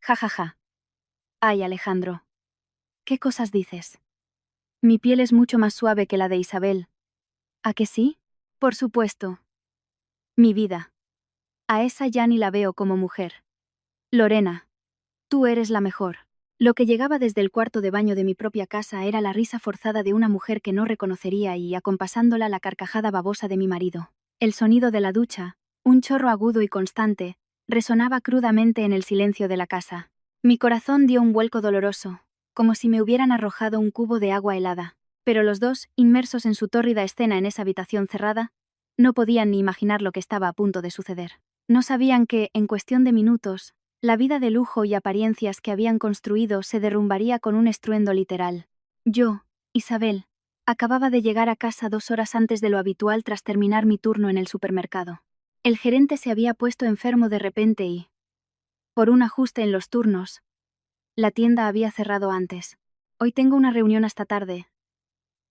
Ja, ja, ja. Ay, Alejandro. ¿Qué cosas dices? Mi piel es mucho más suave que la de Isabel. ¿A que sí? Por supuesto. Mi vida. A esa ya ni la veo como mujer. Lorena. Tú eres la mejor. Lo que llegaba desde el cuarto de baño de mi propia casa era la risa forzada de una mujer que no reconocería y, acompasándola, la carcajada babosa de mi marido. El sonido de la ducha, un chorro agudo y constante, resonaba crudamente en el silencio de la casa. Mi corazón dio un vuelco doloroso, como si me hubieran arrojado un cubo de agua helada. Pero los dos, inmersos en su tórrida escena en esa habitación cerrada, no podían ni imaginar lo que estaba a punto de suceder. No sabían que, en cuestión de minutos, la vida de lujo y apariencias que habían construido se derrumbaría con un estruendo literal. Yo, Isabel, acababa de llegar a casa 2 horas antes de lo habitual tras terminar mi turno en el supermercado. El gerente se había puesto enfermo de repente y, por un ajuste en los turnos, la tienda había cerrado antes. Hoy tengo una reunión hasta tarde.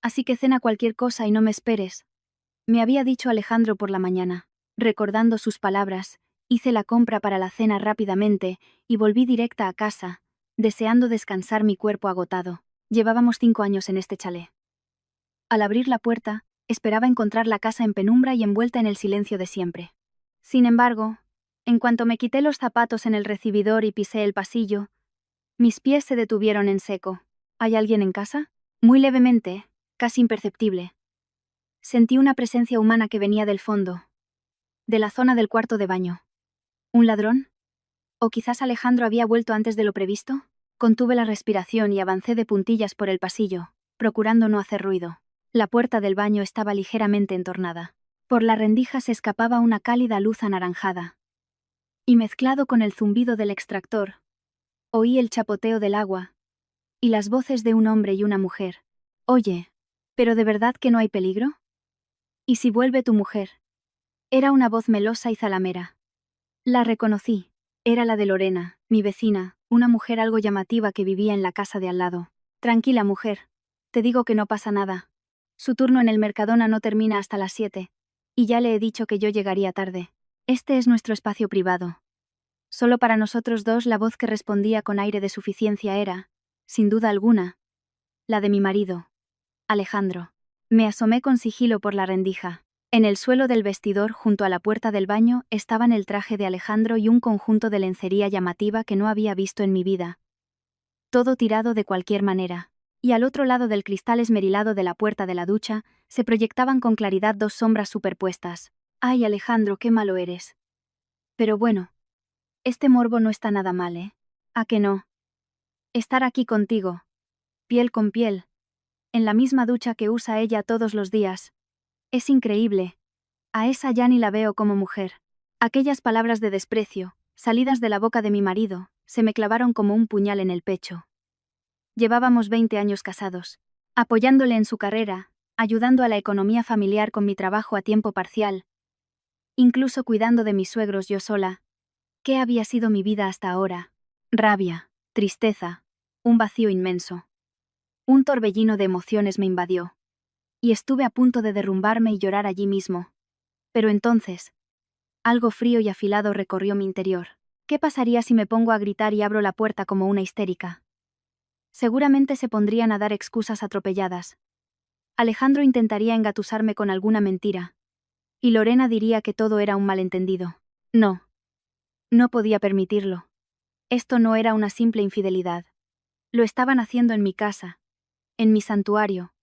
Así que cena cualquier cosa y no me esperes, me había dicho Alejandro por la mañana. Recordando sus palabras, hice la compra para la cena rápidamente y volví directa a casa, deseando descansar mi cuerpo agotado. Llevábamos 5 años en este chalet. Al abrir la puerta, esperaba encontrar la casa en penumbra y envuelta en el silencio de siempre. Sin embargo, en cuanto me quité los zapatos en el recibidor y pisé el pasillo, mis pies se detuvieron en seco. ¿Hay alguien en casa? Muy levemente, casi imperceptible. Sentí una presencia humana que venía del fondo, de la zona del cuarto de baño. ¿Un ladrón? ¿O quizás Alejandro había vuelto antes de lo previsto? Contuve la respiración y avancé de puntillas por el pasillo, procurando no hacer ruido. La puerta del baño estaba ligeramente entornada. Por la rendija se escapaba una cálida luz anaranjada. Y mezclado con el zumbido del extractor, oí el chapoteo del agua y las voces de un hombre y una mujer. Oye, ¿pero de verdad que no hay peligro? ¿Y si vuelve tu mujer? Era una voz melosa y zalamera. La reconocí. Era la de Lorena, mi vecina, una mujer algo llamativa que vivía en la casa de al lado. Tranquila, mujer. Te digo que no pasa nada. Su turno en el Mercadona no termina hasta las 7. Y ya le he dicho que yo llegaría tarde. Este es nuestro espacio privado. Solo para nosotros dos. La voz que respondía con aire de suficiencia era, sin duda alguna, la de mi marido, Alejandro. Me asomé con sigilo por la rendija. En el suelo del vestidor, junto a la puerta del baño, estaban el traje de Alejandro y un conjunto de lencería llamativa que no había visto en mi vida. Todo tirado de cualquier manera. Y al otro lado del cristal esmerilado de la puerta de la ducha, se proyectaban con claridad 2 sombras superpuestas. Ay, Alejandro, qué malo eres. Pero bueno, este morbo no está nada mal, ¿eh? ¿A que no? Estar aquí contigo, piel con piel, en la misma ducha que usa ella todos los días. Es increíble. A esa ya ni la veo como mujer. Aquellas palabras de desprecio, salidas de la boca de mi marido, se me clavaron como un puñal en el pecho. Llevábamos 20 años casados, apoyándole en su carrera, ayudando a la economía familiar con mi trabajo a tiempo parcial, incluso cuidando de mis suegros yo sola. ¿Qué había sido mi vida hasta ahora? Rabia, tristeza, un vacío inmenso. Un torbellino de emociones me invadió. Y estuve a punto de derrumbarme y llorar allí mismo. Pero entonces, algo frío y afilado recorrió mi interior. ¿Qué pasaría si me pongo a gritar y abro la puerta como una histérica? Seguramente se pondrían a dar excusas atropelladas. Alejandro intentaría engatusarme con alguna mentira. Y Lorena diría que todo era un malentendido. No. No podía permitirlo. Esto no era una simple infidelidad. Lo estaban haciendo en mi casa, en mi santuario,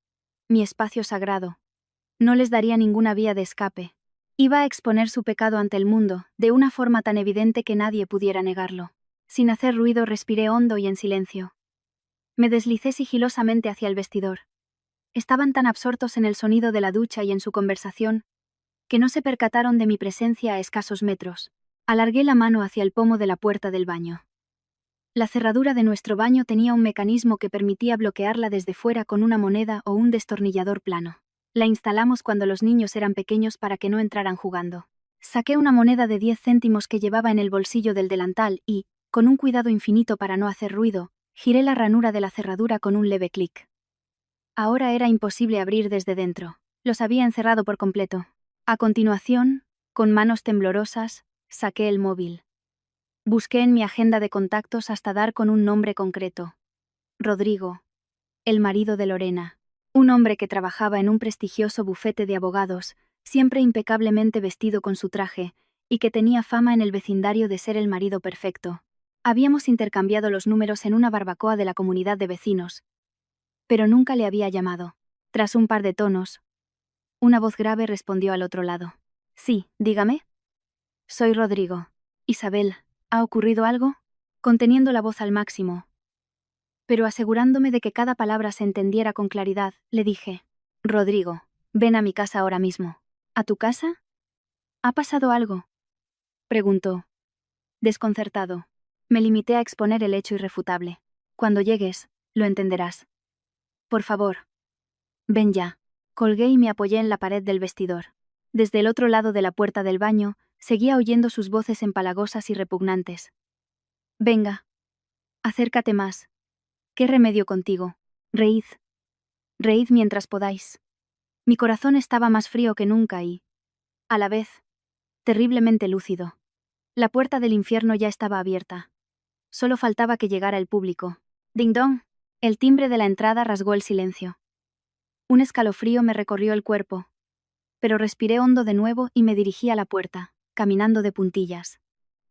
mi espacio sagrado. No les daría ninguna vía de escape. Iba a exponer su pecado ante el mundo, de una forma tan evidente que nadie pudiera negarlo. Sin hacer ruido respiré hondo y en silencio. Me deslicé sigilosamente hacia el vestidor. Estaban tan absortos en el sonido de la ducha y en su conversación, que no se percataron de mi presencia a escasos metros. Alargué la mano hacia el pomo de la puerta del baño. La cerradura de nuestro baño tenía un mecanismo que permitía bloquearla desde fuera con una moneda o un destornillador plano. La instalamos cuando los niños eran pequeños para que no entraran jugando. Saqué una moneda de 10 céntimos que llevaba en el bolsillo del delantal y, con un cuidado infinito para no hacer ruido, giré la ranura de la cerradura con un leve clic. Ahora era imposible abrir desde dentro. Los había encerrado por completo. A continuación, con manos temblorosas, saqué el móvil. Busqué en mi agenda de contactos hasta dar con un nombre concreto. Rodrigo, el marido de Lorena. Un hombre que trabajaba en un prestigioso bufete de abogados, siempre impecablemente vestido con su traje, y que tenía fama en el vecindario de ser el marido perfecto. Habíamos intercambiado los números en una barbacoa de la comunidad de vecinos, pero nunca le había llamado. Tras un par de tonos, una voz grave respondió al otro lado. Sí, dígame. Soy Rodrigo. Isabel, ¿ha ocurrido algo? Conteniendo la voz al máximo, pero asegurándome de que cada palabra se entendiera con claridad, le dije: Rodrigo, ven a mi casa ahora mismo. ¿A tu casa? ¿Ha pasado algo? Preguntó, desconcertado. Me limité a exponer el hecho irrefutable. Cuando llegues, lo entenderás. Por favor. Ven ya. Colgué y me apoyé en la pared del vestidor. Desde el otro lado de la puerta del baño, seguía oyendo sus voces empalagosas y repugnantes. Venga. Acércate más. ¿Qué remedio contigo? Reíd. Reíd mientras podáis. Mi corazón estaba más frío que nunca y, a la vez, terriblemente lúcido. La puerta del infierno ya estaba abierta. Solo faltaba que llegara el público. Ding dong. El timbre de la entrada rasgó el silencio. Un escalofrío me recorrió el cuerpo, pero respiré hondo de nuevo y me dirigí a la puerta, caminando de puntillas.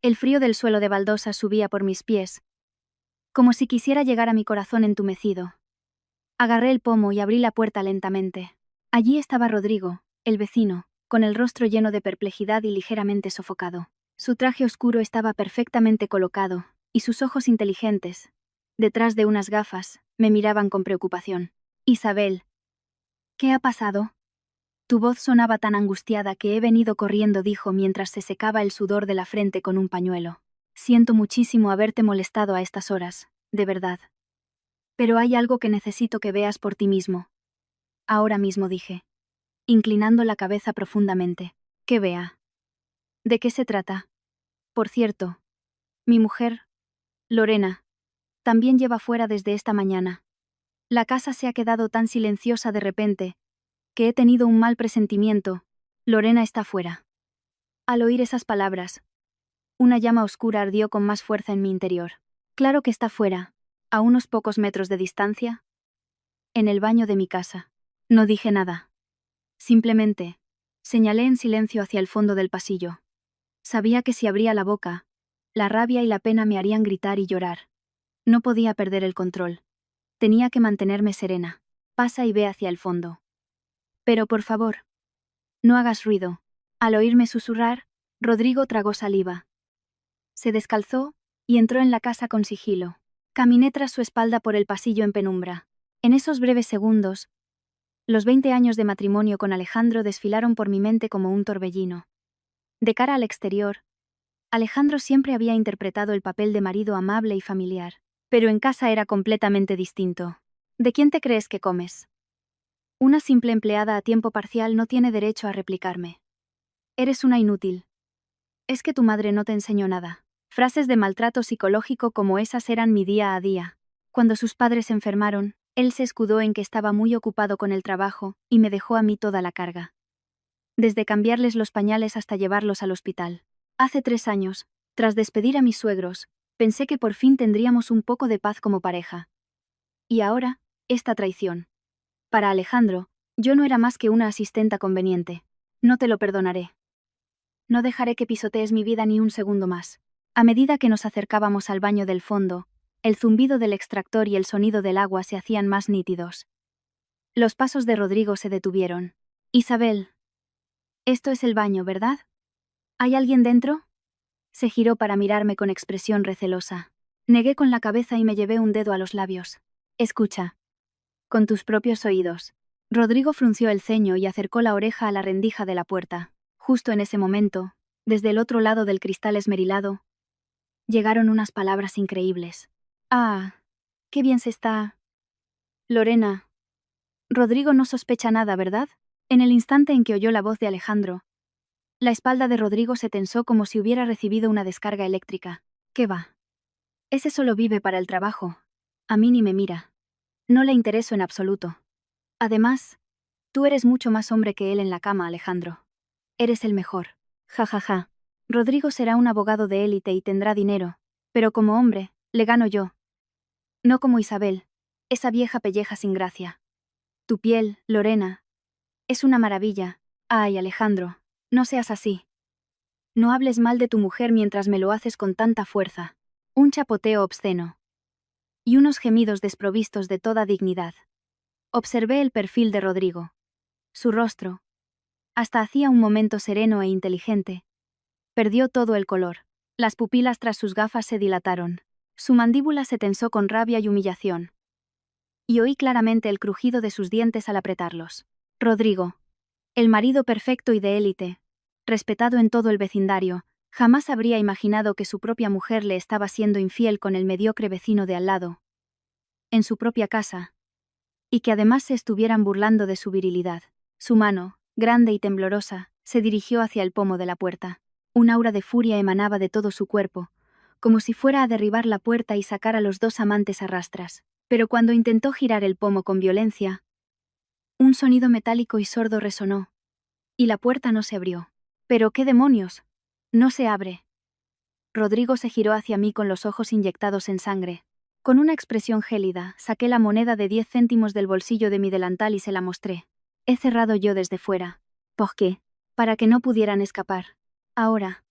El frío del suelo de baldosa subía por mis pies, como si quisiera llegar a mi corazón entumecido. Agarré el pomo y abrí la puerta lentamente. Allí estaba Rodrigo, el vecino, con el rostro lleno de perplejidad y ligeramente sofocado. Su traje oscuro estaba perfectamente colocado, y sus ojos inteligentes, detrás de unas gafas, me miraban con preocupación. Isabel. ¿Qué ha pasado? Tu voz sonaba tan angustiada que he venido corriendo, dijo mientras se secaba el sudor de la frente con un pañuelo. Siento muchísimo haberte molestado a estas horas, de verdad. Pero hay algo que necesito que veas por ti mismo. Ahora mismo, dije, inclinando la cabeza profundamente. Que vea. ¿De qué se trata? Por cierto, mi mujer, Lorena, también lleva fuera desde esta mañana. La casa se ha quedado tan silenciosa de repente, que he tenido un mal presentimiento. Lorena está fuera. Al oír esas palabras, una llama oscura ardió con más fuerza en mi interior. Claro que está fuera, a unos pocos metros de distancia, en el baño de mi casa. No dije nada. Simplemente, señalé en silencio hacia el fondo del pasillo. Sabía que si abría la boca, la rabia y la pena me harían gritar y llorar. No podía perder el control. Tenía que mantenerme serena. Pasa y ve hacia el fondo. Pero por favor, no hagas ruido. Al oírme susurrar, Rodrigo tragó saliva. Se descalzó y entró en la casa con sigilo. Caminé tras su espalda por el pasillo en penumbra. En esos breves segundos, los 20 años de matrimonio con Alejandro desfilaron por mi mente como un torbellino. De cara al exterior, Alejandro siempre había interpretado el papel de marido amable y familiar, pero en casa era completamente distinto. ¿De quién te crees que comes? Una simple empleada a tiempo parcial no tiene derecho a replicarme. Eres una inútil. Es que tu madre no te enseñó nada. Frases de maltrato psicológico como esas eran mi día a día. Cuando sus padres se enfermaron, él se escudó en que estaba muy ocupado con el trabajo y me dejó a mí toda la carga. Desde cambiarles los pañales hasta llevarlos al hospital. Hace 3 años, tras despedir a mis suegros, pensé que por fin tendríamos un poco de paz como pareja. Y ahora, esta traición. Para Alejandro, yo no era más que una asistenta conveniente. No te lo perdonaré. No dejaré que pisotees mi vida ni un segundo más. A medida que nos acercábamos al baño del fondo, el zumbido del extractor y el sonido del agua se hacían más nítidos. Los pasos de Rodrigo se detuvieron. Isabel. Esto es el baño, ¿verdad? ¿Hay alguien dentro? Se giró para mirarme con expresión recelosa. Negué con la cabeza y me llevé un dedo a los labios. Escucha. Con tus propios oídos. Rodrigo frunció el ceño y acercó la oreja a la rendija de la puerta. Justo en ese momento, desde el otro lado del cristal esmerilado, llegaron unas palabras increíbles. Ah, qué bien se está. Lorena. Rodrigo no sospecha nada, ¿verdad? En el instante en que oyó la voz de Alejandro, la espalda de Rodrigo se tensó como si hubiera recibido una descarga eléctrica. ¿Qué va? Ese solo vive para el trabajo. A mí ni me mira. No le intereso en absoluto. Además, tú eres mucho más hombre que él en la cama, Alejandro. Eres el mejor. Ja, ja, ja. Rodrigo será un abogado de élite y tendrá dinero, pero como hombre, le gano yo. No como Isabel, esa vieja pelleja sin gracia. Tu piel, Lorena, es una maravilla. Ay, Alejandro, no seas así. No hables mal de tu mujer mientras me lo haces con tanta fuerza. Un chapoteo obsceno. Y unos gemidos desprovistos de toda dignidad. Observé el perfil de Rodrigo. Su rostro, hasta hacía un momento sereno e inteligente, perdió todo el color. Las pupilas tras sus gafas se dilataron. Su mandíbula se tensó con rabia y humillación. Y oí claramente el crujido de sus dientes al apretarlos. Rodrigo, el marido perfecto y de élite, respetado en todo el vecindario, jamás habría imaginado que su propia mujer le estaba siendo infiel con el mediocre vecino de al lado, en su propia casa, y que además se estuvieran burlando de su virilidad. Su mano, grande y temblorosa, se dirigió hacia el pomo de la puerta. Un aura de furia emanaba de todo su cuerpo, como si fuera a derribar la puerta y sacar a los dos amantes a rastras. Pero cuando intentó girar el pomo con violencia, un sonido metálico y sordo resonó, y la puerta no se abrió. ¿Pero qué demonios? No se abre. Rodrigo se giró hacia mí con los ojos inyectados en sangre. Con una expresión gélida, saqué la moneda de 10 céntimos del bolsillo de mi delantal y se la mostré. He cerrado yo desde fuera. ¿Por qué? Para que no pudieran escapar. Ahora.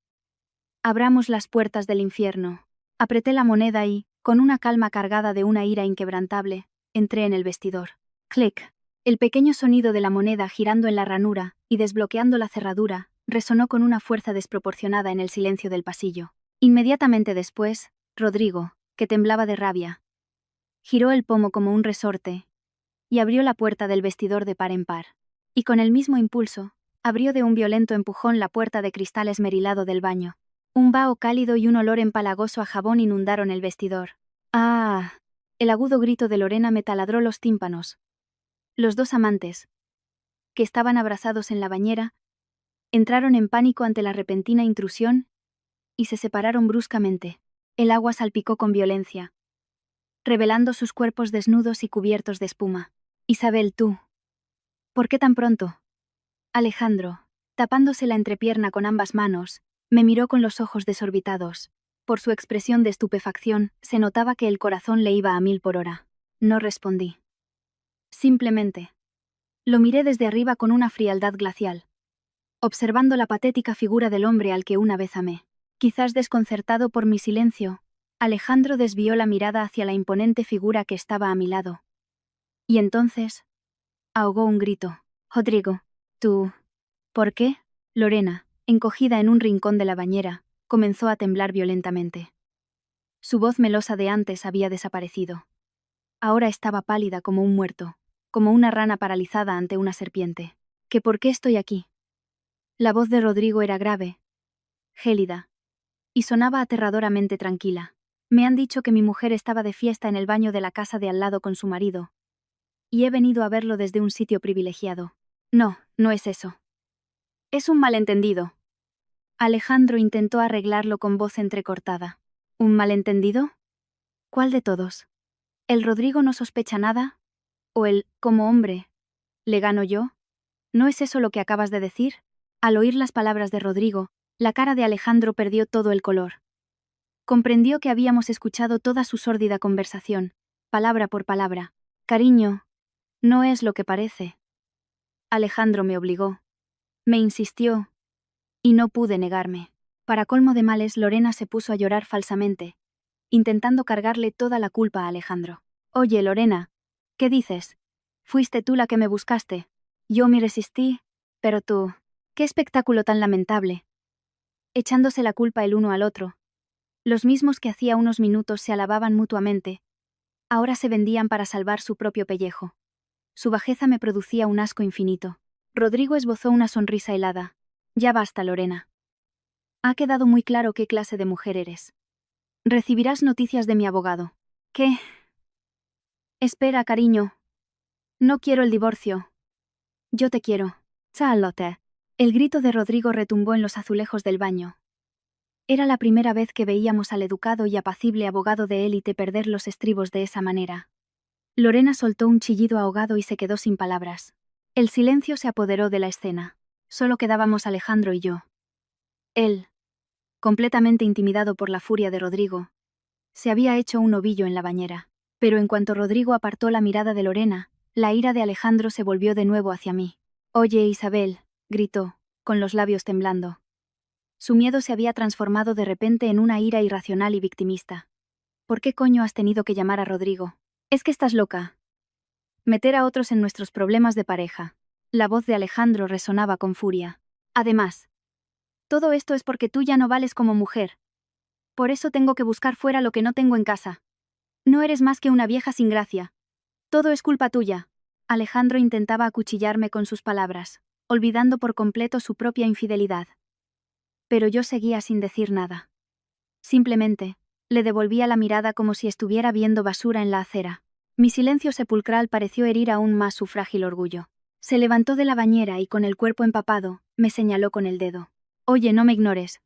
Abramos las puertas del infierno. Apreté la moneda y, con una calma cargada de una ira inquebrantable, entré en el vestidor. Clic. El pequeño sonido de la moneda girando en la ranura y desbloqueando la cerradura resonó con una fuerza desproporcionada en el silencio del pasillo. Inmediatamente después, Rodrigo, que temblaba de rabia, giró el pomo como un resorte y abrió la puerta del vestidor de par en par. Y con el mismo impulso, abrió de un violento empujón la puerta de cristal esmerilado del baño. Un vaho cálido y un olor empalagoso a jabón inundaron el vestidor. ¡Ah! El agudo grito de Lorena me taladró los tímpanos. Los dos amantes, que estaban abrazados en la bañera, entraron en pánico ante la repentina intrusión y se separaron bruscamente. El agua salpicó con violencia, revelando sus cuerpos desnudos y cubiertos de espuma. Isabel, tú. ¿Por qué tan pronto? Alejandro, tapándose la entrepierna con ambas manos, me miró con los ojos desorbitados. Por su expresión de estupefacción, se notaba que el corazón le iba a 1000 por hora. No respondí. Simplemente. Lo miré desde arriba con una frialdad glacial, observando la patética figura del hombre al que una vez amé. Quizás desconcertado por mi silencio, Alejandro desvió la mirada hacia la imponente figura que estaba a mi lado. Y entonces, ahogó un grito. Rodrigo, tú... ¿Por qué? Lorena, encogida en un rincón de la bañera, comenzó a temblar violentamente. Su voz melosa de antes había desaparecido. Ahora estaba pálida como un muerto, como una rana paralizada ante una serpiente. ¿Que por qué estoy aquí? La voz de Rodrigo era grave, gélida, y sonaba aterradoramente tranquila. Me han dicho que mi mujer estaba de fiesta en el baño de la casa de al lado con su marido, y he venido a verlo desde un sitio privilegiado. No, no es eso. Es un malentendido. Alejandro intentó arreglarlo con voz entrecortada. ¿Un malentendido? ¿Cuál de todos? ¿El Rodrigo no sospecha nada? ¿O el, como hombre, le gano yo? ¿No es eso lo que acabas de decir? Al oír las palabras de Rodrigo, la cara de Alejandro perdió todo el color. Comprendió que habíamos escuchado toda su sórdida conversación, palabra por palabra. Cariño, no es lo que parece. Alejandro me obligó. Me insistió. Y no pude negarme. Para colmo de males, Lorena se puso a llorar falsamente, intentando cargarle toda la culpa a Alejandro. Oye, Lorena, ¿qué dices? Fuiste tú la que me buscaste. Yo me resistí, pero tú... ¡Qué espectáculo tan lamentable! Echándose la culpa el uno al otro. Los mismos que hacía unos minutos se alababan mutuamente, ahora se vendían para salvar su propio pellejo. Su bajeza me producía un asco infinito. Rodrigo esbozó una sonrisa helada. Ya basta, Lorena. Ha quedado muy claro qué clase de mujer eres. Recibirás noticias de mi abogado. ¿Qué? Espera, cariño. No quiero el divorcio. Yo te quiero. Charlotte. El grito de Rodrigo retumbó en los azulejos del baño. Era la primera vez que veíamos al educado y apacible abogado de élite perder los estribos de esa manera. Lorena soltó un chillido ahogado y se quedó sin palabras. El silencio se apoderó de la escena. Solo quedábamos Alejandro y yo. Él, completamente intimidado por la furia de Rodrigo. Se había hecho un ovillo en la bañera. Pero en cuanto Rodrigo apartó la mirada de Lorena, la ira de Alejandro se volvió de nuevo hacia mí. «Oye, Isabel», gritó, con los labios temblando. Su miedo se había transformado de repente en una ira irracional y victimista. «¿Por qué coño has tenido que llamar a Rodrigo? ¿Es que estás loca? Meter a otros en nuestros problemas de pareja». La voz de Alejandro resonaba con furia. «Además, todo esto es porque tú ya no vales como mujer. Por eso tengo que buscar fuera lo que no tengo en casa. No eres más que una vieja sin gracia. Todo es culpa tuya». Alejandro intentaba acuchillarme con sus palabras, olvidando por completo su propia infidelidad. Pero yo seguía sin decir nada. Simplemente, le devolvía la mirada como si estuviera viendo basura en la acera. Mi silencio sepulcral pareció herir aún más su frágil orgullo. Se levantó de la bañera y con el cuerpo empapado, me señaló con el dedo. «Oye, no me ignores.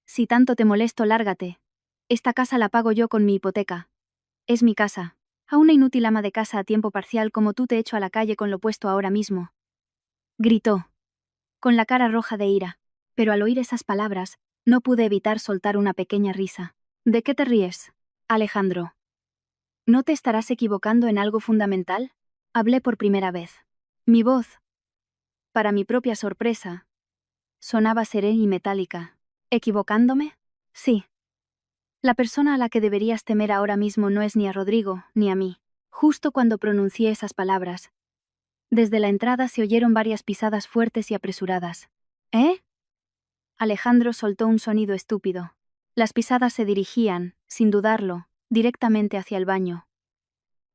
Si tanto te molesto, lárgate. Esta casa la pago yo con mi hipoteca. Es mi casa. A una inútil ama de casa a tiempo parcial como tú te echo a la calle con lo puesto ahora mismo», gritó, con la cara roja de ira. Pero al oír esas palabras, no pude evitar soltar una pequeña risa. «¿De qué te ríes, Alejandro? ¿No te estarás equivocando en algo fundamental?». Hablé por primera vez. Mi voz, para mi propia sorpresa, sonaba serena y metálica. ¿Equivocándome? Sí. La persona a la que deberías temer ahora mismo no es ni a Rodrigo, ni a mí. Justo cuando pronuncié esas palabras, desde la entrada se oyeron varias pisadas fuertes y apresuradas. «¿Eh?». Alejandro soltó un sonido estúpido. Las pisadas se dirigían, sin dudarlo, directamente hacia el baño.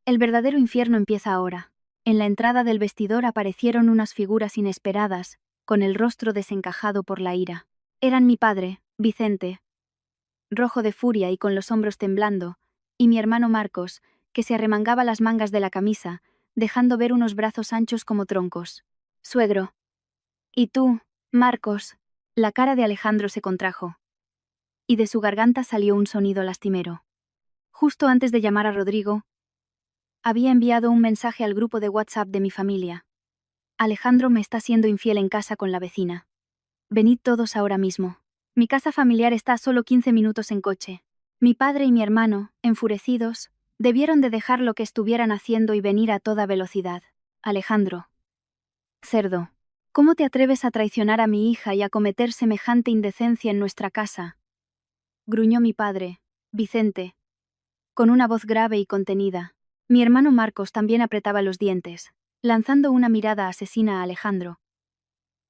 El verdadero infierno empieza ahora. En la entrada del vestidor aparecieron unas figuras inesperadas, con el rostro desencajado por la ira. Eran mi padre, Vicente, rojo de furia y con los hombros temblando, y mi hermano Marcos, que se arremangaba las mangas de la camisa, dejando ver unos brazos anchos como troncos. «Suegro». «¿Y tú, Marcos?». La cara de Alejandro se contrajo. Y de su garganta salió un sonido lastimero. Justo antes de llamar a Rodrigo, había enviado un mensaje al grupo de WhatsApp de mi familia. «Alejandro me está siendo infiel en casa con la vecina. Venid todos ahora mismo. Mi casa familiar está a solo 15 minutos en coche». Mi padre y mi hermano, enfurecidos, debieron de dejar lo que estuvieran haciendo y venir a toda velocidad. «Alejandro. Cerdo. ¿Cómo te atreves a traicionar a mi hija y a cometer semejante indecencia en nuestra casa?», gruñó mi padre, Vicente, con una voz grave y contenida. Mi hermano Marcos también apretaba los dientes, lanzando una mirada asesina a Alejandro,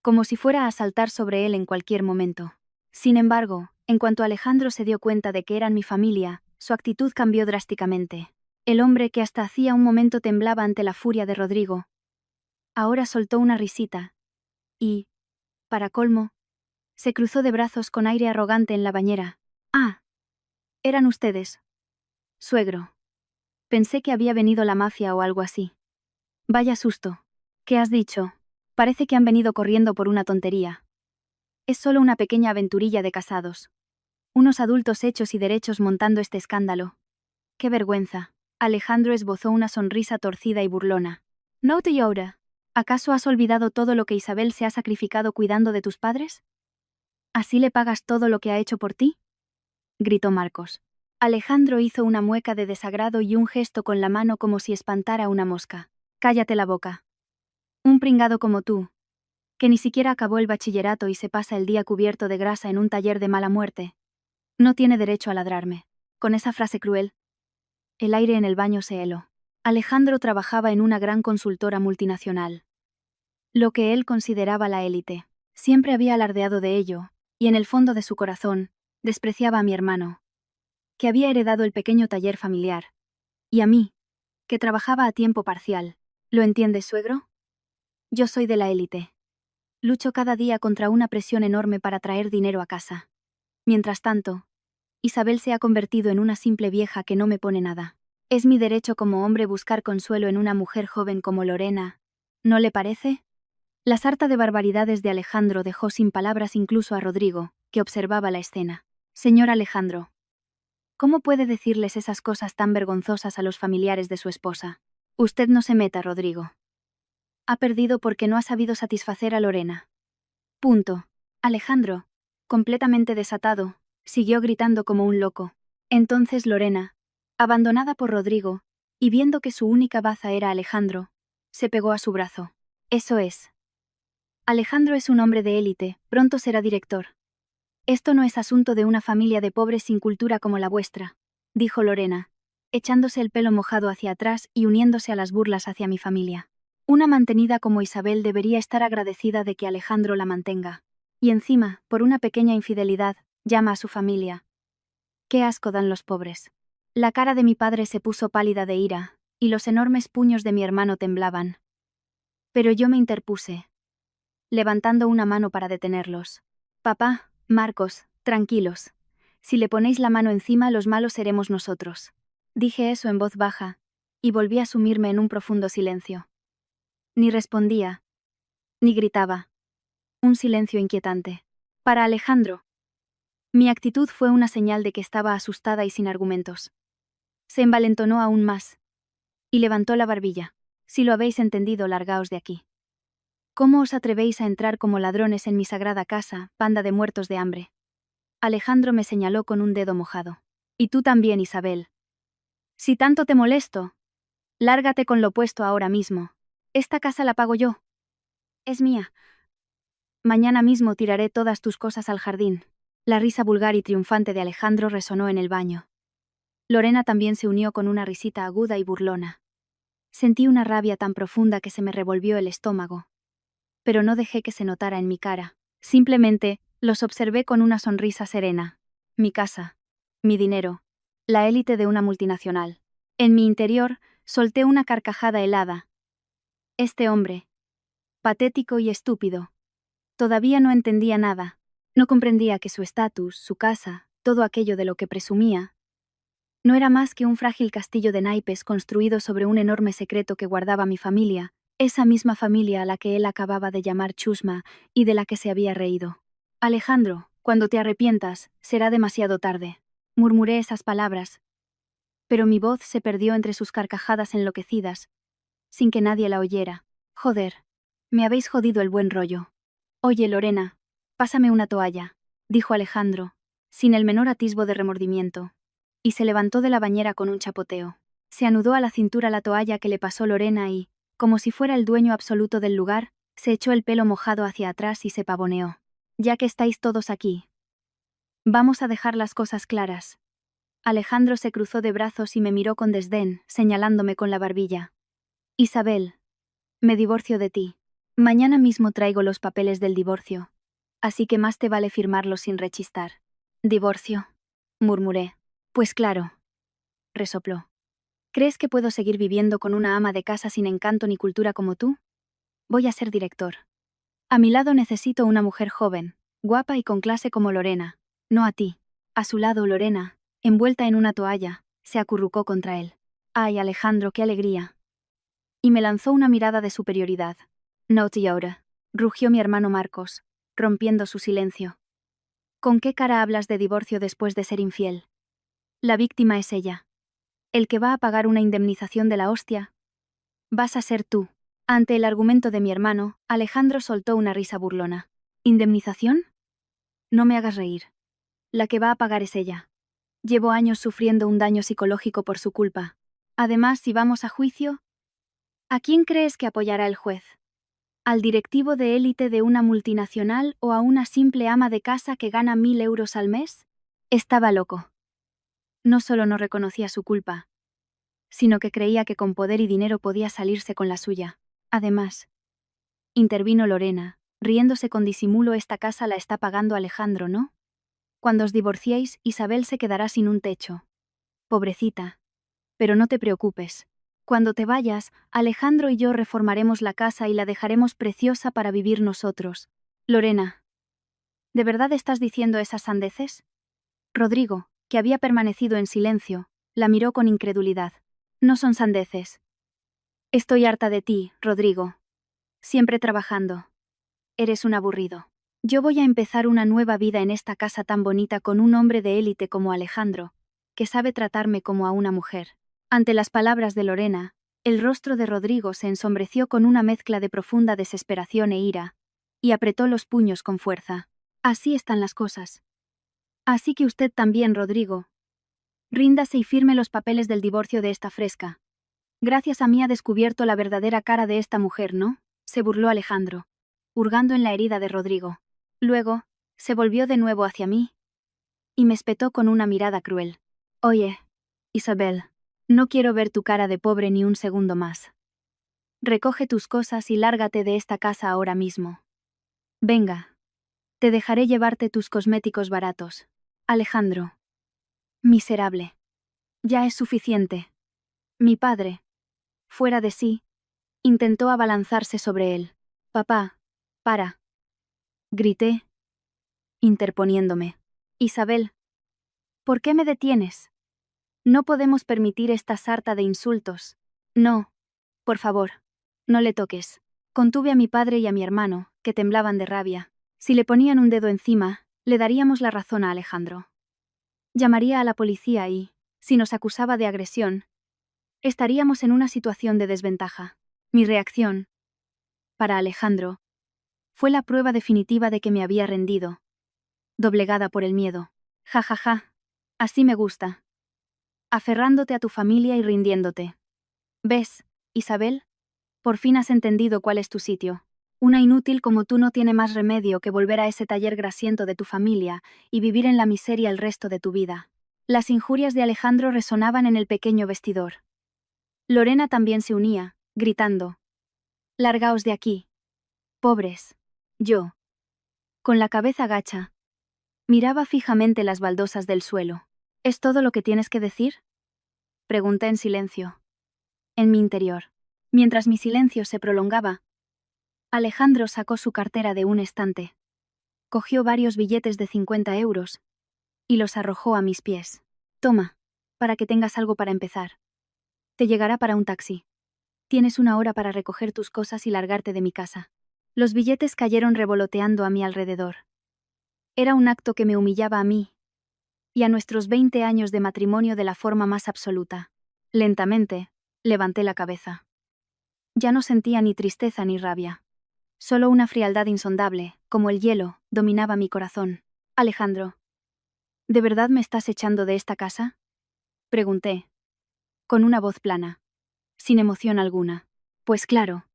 como si fuera a saltar sobre él en cualquier momento. Sin embargo, en cuanto Alejandro se dio cuenta de que eran mi familia, su actitud cambió drásticamente. El hombre que hasta hacía un momento temblaba ante la furia de Rodrigo, ahora soltó una risita, y, para colmo, se cruzó de brazos con aire arrogante en la bañera. «Ah, eran ustedes, suegro. Pensé que había venido la mafia o algo así». «Vaya susto. ¿Qué has dicho? Parece que han venido corriendo por una tontería. Es solo una pequeña aventurilla de casados. Unos adultos hechos y derechos montando este escándalo. ¡Qué vergüenza!». Alejandro esbozó una sonrisa torcida y burlona. «No te llora. ¿Acaso has olvidado todo lo que Isabel se ha sacrificado cuidando de tus padres? ¿Así le pagas todo lo que ha hecho por ti?», gritó Marcos. Alejandro hizo una mueca de desagrado y un gesto con la mano como si espantara una mosca. «Cállate la boca. Un pringado como tú, que ni siquiera acabó el bachillerato y se pasa el día cubierto de grasa en un taller de mala muerte, no tiene derecho a ladrarme». Con esa frase cruel, el aire en el baño se heló. Alejandro trabajaba en una gran consultora multinacional, lo que él consideraba la élite. Siempre había alardeado de ello, y en el fondo de su corazón, despreciaba a mi hermano, que había heredado el pequeño taller familiar, y a mí, que trabajaba a tiempo parcial. ¿Lo entiendes, suegro? Yo soy de la élite. Lucho cada día contra una presión enorme para traer dinero a casa. Mientras tanto, Isabel se ha convertido en una simple vieja que no me pone nada. Es mi derecho como hombre buscar consuelo en una mujer joven como Lorena, ¿no le parece? La sarta de barbaridades de Alejandro dejó sin palabras incluso a Rodrigo, que observaba la escena. «Señor Alejandro, ¿cómo puede decirles esas cosas tan vergonzosas a los familiares de su esposa? Usted no se meta, Rodrigo. Ha perdido porque no ha sabido satisfacer a Lorena. Punto». Alejandro, completamente desatado, Siguió gritando como un loco. Entonces Lorena, abandonada por Rodrigo, y viendo que su única baza era Alejandro, se pegó a su brazo. Eso es. Alejandro es un hombre de élite, pronto será director. Esto no es asunto de una familia de pobres sin cultura como la vuestra, dijo Lorena, echándose el pelo mojado hacia atrás y uniéndose a las burlas hacia mi familia. Una mantenida como Isabel debería estar agradecida de que Alejandro la mantenga. Y encima, por una pequeña infidelidad, llama a su familia. Qué asco dan los pobres. La cara de mi padre se puso pálida de ira, y los enormes puños de mi hermano temblaban. Pero yo me interpuse, levantando una mano para detenerlos. Papá, Marcos, tranquilos. Si le ponéis la mano encima, los malos seremos nosotros. Dije eso en voz baja, y volví a sumirme en un profundo silencio. Ni respondía, ni gritaba. Un silencio inquietante. Para Alejandro, mi actitud fue una señal de que estaba asustada y sin argumentos. Se envalentonó aún más, y levantó la barbilla. Si lo habéis entendido, largaos de aquí. ¿Cómo os atrevéis a entrar como ladrones en mi sagrada casa, banda de muertos de hambre? Alejandro me señaló con un dedo mojado. Y tú también, Isabel. Si tanto te molesto, lárgate con lo puesto ahora mismo. Esta casa la pago yo. Es mía. Mañana mismo tiraré todas tus cosas al jardín. La risa vulgar y triunfante de Alejandro resonó en el baño. Lorena también se unió con una risita aguda y burlona. Sentí una rabia tan profunda que se me revolvió el estómago. Pero no dejé que se notara en mi cara. Simplemente, los observé con una sonrisa serena. Mi casa. Mi dinero. La élite de una multinacional. En mi interior, solté una carcajada helada. Este hombre. Patético y estúpido. Todavía no entendía nada. No comprendía que su estatus, su casa, todo aquello de lo que presumía, no era más que un frágil castillo de naipes construido sobre un enorme secreto que guardaba mi familia, esa misma familia a la que él acababa de llamar chusma y de la que se había reído. Alejandro, cuando te arrepientas, será demasiado tarde. Murmuré esas palabras, pero mi voz se perdió entre sus carcajadas enloquecidas, sin que nadie la oyera. Joder, me habéis jodido el buen rollo. Oye, Lorena, pásame una toalla, dijo Alejandro, sin el menor atisbo de remordimiento, y se levantó de la bañera con un chapoteo. Se anudó a la cintura la toalla que le pasó Lorena y, como si fuera el dueño absoluto del lugar, se echó el pelo mojado hacia atrás y se pavoneó. Ya que estáis todos aquí, vamos a dejar las cosas claras. Alejandro se cruzó de brazos y me miró con desdén, señalándome con la barbilla. Isabel, me divorcio de ti. Mañana mismo traigo los papeles del divorcio, así que más te vale firmarlos sin rechistar. ¿Divorcio?, murmuré. Pues claro, resopló. ¿Crees que puedo seguir viviendo con una ama de casa sin encanto ni cultura como tú? Voy a ser director. A mi lado necesito una mujer joven, guapa y con clase como Lorena, no a ti. A su lado Lorena, envuelta en una toalla, se acurrucó contra él. ¡Ay, Alejandro, qué alegría! Y me lanzó una mirada de superioridad. No te ahora, rugió mi hermano Marcos, rompiendo su silencio. ¿Con qué cara hablas de divorcio después de ser infiel? La víctima es ella. El que va a pagar una indemnización de la hostia vas a ser tú. Ante el argumento de mi hermano, Alejandro soltó una risa burlona. ¿Indemnización? No me hagas reír. La que va a pagar es ella. Llevo años sufriendo un daño psicológico por su culpa. Además, si vamos a juicio, ¿a quién crees que apoyará el juez? ¿Al directivo de élite de una multinacional o a una simple ama de casa que gana 1000 euros al mes? Estaba loco. No solo no reconocía su culpa, sino que creía que con poder y dinero podía salirse con la suya. Además, intervino Lorena, riéndose con disimulo, esta casa la está pagando Alejandro, ¿no? Cuando os divorciéis, Isabel se quedará sin un techo. Pobrecita. Pero no te preocupes. Cuando te vayas, Alejandro y yo reformaremos la casa y la dejaremos preciosa para vivir nosotros. Lorena, ¿de verdad estás diciendo esas sandeces? Rodrigo, que había permanecido en silencio, la miró con incredulidad. No son sandeces. Estoy harta de ti, Rodrigo. Siempre trabajando. Eres un aburrido. Yo voy a empezar una nueva vida en esta casa tan bonita con un hombre de élite como Alejandro, que sabe tratarme como a una mujer. Ante las palabras de Lorena, el rostro de Rodrigo se ensombreció con una mezcla de profunda desesperación e ira, y apretó los puños con fuerza. Así están las cosas. Así que usted también, Rodrigo. Ríndase y firme los papeles del divorcio de esta fresca. Gracias a mí ha descubierto la verdadera cara de esta mujer, ¿no? Se burló Alejandro, hurgando en la herida de Rodrigo. Luego, se volvió de nuevo hacia mí y me espetó con una mirada cruel. Oye, Isabel, no quiero ver tu cara de pobre ni un segundo más. Recoge tus cosas y lárgate de esta casa ahora mismo. Venga. Te dejaré llevarte tus cosméticos baratos. Alejandro. Miserable. Ya es suficiente. Mi padre, fuera de sí, intentó abalanzarse sobre él. Papá, para. Grité, interponiéndome. Isabel, ¿por qué me detienes? No podemos permitir esta sarta de insultos. No, por favor, no le toques. Contuve a mi padre y a mi hermano, que temblaban de rabia. Si le ponían un dedo encima, le daríamos la razón a Alejandro. Llamaría a la policía y, si nos acusaba de agresión, estaríamos en una situación de desventaja. Mi reacción, para Alejandro, fue la prueba definitiva de que me había rendido, doblegada por el miedo. Ja, ja, ja. Así me gusta. Aferrándote a tu familia y rindiéndote. ¿Ves, Isabel? Por fin has entendido cuál es tu sitio. Una inútil como tú no tiene más remedio que volver a ese taller grasiento de tu familia y vivir en la miseria el resto de tu vida. Las injurias de Alejandro resonaban en el pequeño vestidor. Lorena también se unía, gritando. Largaos de aquí. Pobres. Yo, con la cabeza gacha, miraba fijamente las baldosas del suelo. ¿Es todo lo que tienes que decir? Pregunté en silencio. En mi interior. Mientras mi silencio se prolongaba, Alejandro sacó su cartera de un estante. Cogió varios billetes de 50 euros y los arrojó a mis pies. Toma, para que tengas algo para empezar. Te llegará para un taxi. Tienes 1 hora para recoger tus cosas y largarte de mi casa. Los billetes cayeron revoloteando a mi alrededor. Era un acto que me humillaba a mí y a nuestros 20 años de matrimonio de la forma más absoluta. Lentamente, levanté la cabeza. Ya no sentía ni tristeza ni rabia. Solo una frialdad insondable, como el hielo, dominaba mi corazón. Alejandro, ¿de verdad me estás echando de esta casa? Pregunté, con una voz plana, sin emoción alguna. Pues claro.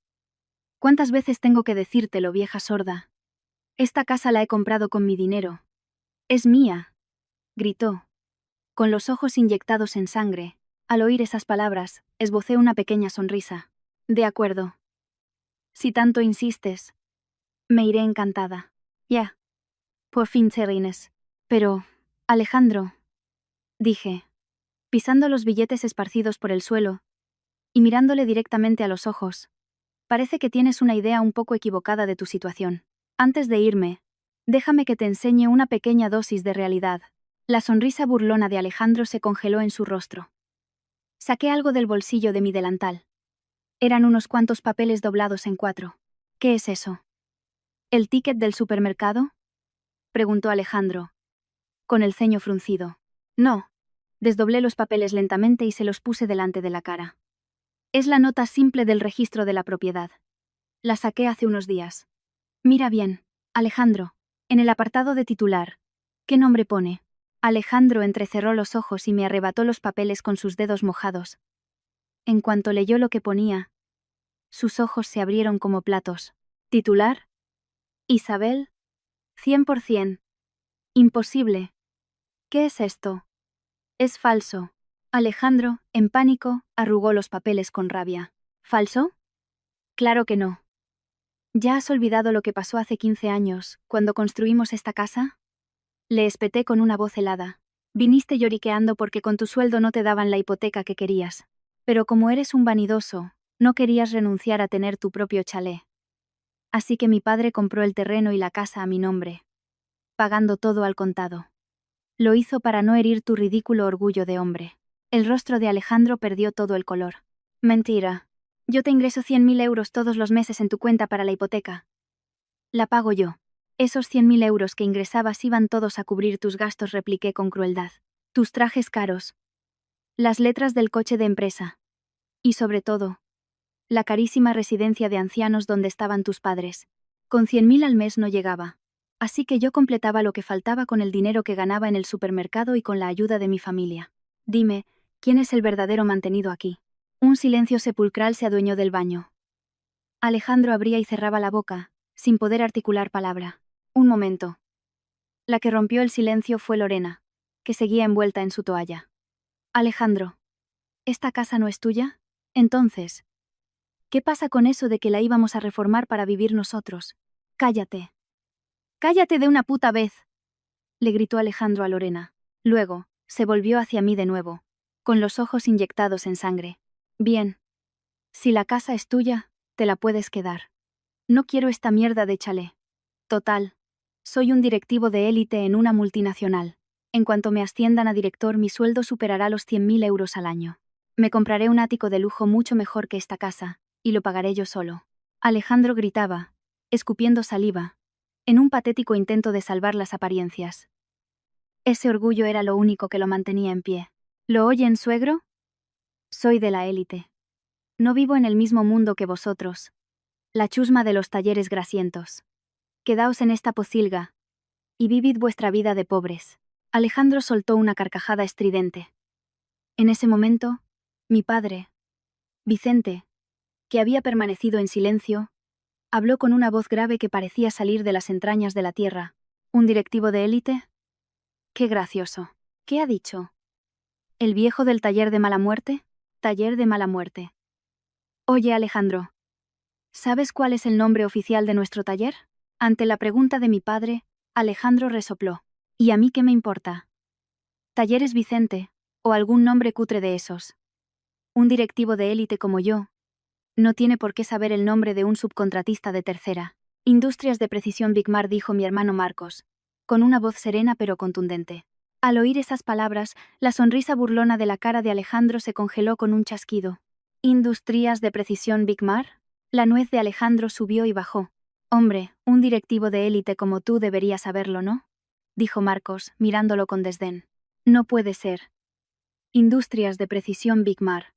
¿Cuántas veces tengo que decírtelo, vieja sorda? Esta casa la he comprado con mi dinero. Es mía, gritó, con los ojos inyectados en sangre. Al oír esas palabras, esbocé una pequeña sonrisa. De acuerdo. Si tanto insistes, me iré encantada. Ya. Por fin te rines. Pero, Alejandro, dije, pisando los billetes esparcidos por el suelo y mirándole directamente a los ojos, parece que tienes una idea un poco equivocada de tu situación. Antes de irme, déjame que te enseñe una pequeña dosis de realidad. La sonrisa burlona de Alejandro se congeló en su rostro. Saqué algo del bolsillo de mi delantal. Eran unos cuantos papeles doblados en 4. ¿Qué es eso? ¿El ticket del supermercado? Preguntó Alejandro, con el ceño fruncido. No. Desdoblé los papeles lentamente y se los puse delante de la cara. Es la nota simple del registro de la propiedad. La saqué hace unos días. Mira bien, Alejandro, en el apartado de titular, ¿qué nombre pone? Alejandro entrecerró los ojos y me arrebató los papeles con sus dedos mojados. En cuanto leyó lo que ponía, sus ojos se abrieron como platos. ¿Titular? Isabel. 100%. Imposible. ¿Qué es esto? Es falso. Alejandro, en pánico, arrugó los papeles con rabia. ¿Falso? Claro que no. ¿Ya has olvidado lo que pasó hace 15 años, cuando construimos esta casa? Le espeté con una voz helada. Viniste lloriqueando porque con tu sueldo no te daban la hipoteca que querías. Pero como eres un vanidoso, no querías renunciar a tener tu propio chalet. Así que mi padre compró el terreno y la casa a mi nombre, pagando todo al contado. Lo hizo para no herir tu ridículo orgullo de hombre. El rostro de Alejandro perdió todo el color. Mentira. Yo te ingreso 100.000 euros todos los meses en tu cuenta para la hipoteca. La pago yo. Esos 100.000 euros que ingresabas iban todos a cubrir tus gastos, repliqué con crueldad. Tus trajes caros. Las letras del coche de empresa. Y sobre todo, la carísima residencia de ancianos donde estaban tus padres. Con 100.000 al mes no llegaba. Así que yo completaba lo que faltaba con el dinero que ganaba en el supermercado y con la ayuda de mi familia. Dime, ¿quién es el verdadero mantenido aquí? Un silencio sepulcral se adueñó del baño. Alejandro abría y cerraba la boca, sin poder articular palabra. Un momento. La que rompió el silencio fue Lorena, que seguía envuelta en su toalla. Alejandro, ¿esta casa no es tuya? Entonces, ¿qué pasa con eso de que la íbamos a reformar para vivir nosotros? Cállate. Cállate de una puta vez, le gritó Alejandro a Lorena. Luego, se volvió hacia mí de nuevo, con los ojos inyectados en sangre. Bien. Si la casa es tuya, te la puedes quedar. No quiero esta mierda de chalet. Total. Soy un directivo de élite en una multinacional. En cuanto me asciendan a director, mi sueldo superará los 100.000 euros al año. Me compraré un ático de lujo mucho mejor que esta casa, y lo pagaré yo solo. Alejandro gritaba, escupiendo saliva, en un patético intento de salvar las apariencias. Ese orgullo era lo único que lo mantenía en pie. ¿Lo oyen, suegro? Soy de la élite. No vivo en el mismo mundo que vosotros. La chusma de los talleres grasientos. Quedaos en esta pocilga, y vivid vuestra vida de pobres. Alejandro soltó una carcajada estridente. En ese momento, mi padre, Vicente, que había permanecido en silencio, habló con una voz grave que parecía salir de las entrañas de la tierra. ¿Un directivo de élite? Qué gracioso. ¿Qué ha dicho? ¿El viejo del taller de mala muerte? Taller de mala muerte. Oye, Alejandro, ¿sabes cuál es el nombre oficial de nuestro taller? Ante la pregunta de mi padre, Alejandro resopló. ¿Y a mí qué me importa? Talleres Vicente, o algún nombre cutre de esos. Un directivo de élite como yo no tiene por qué saber el nombre de un subcontratista de tercera. Industrias de Precisión Bigmar, dijo mi hermano Marcos, con una voz serena pero contundente. Al oír esas palabras, la sonrisa burlona de la cara de Alejandro se congeló con un chasquido. ¿Industrias de Precisión Bigmar? La nuez de Alejandro subió y bajó. Hombre, un directivo de élite como tú debería saberlo, ¿no? Dijo Marcos, mirándolo con desdén. No puede ser. Industrias de Precisión Bigmar.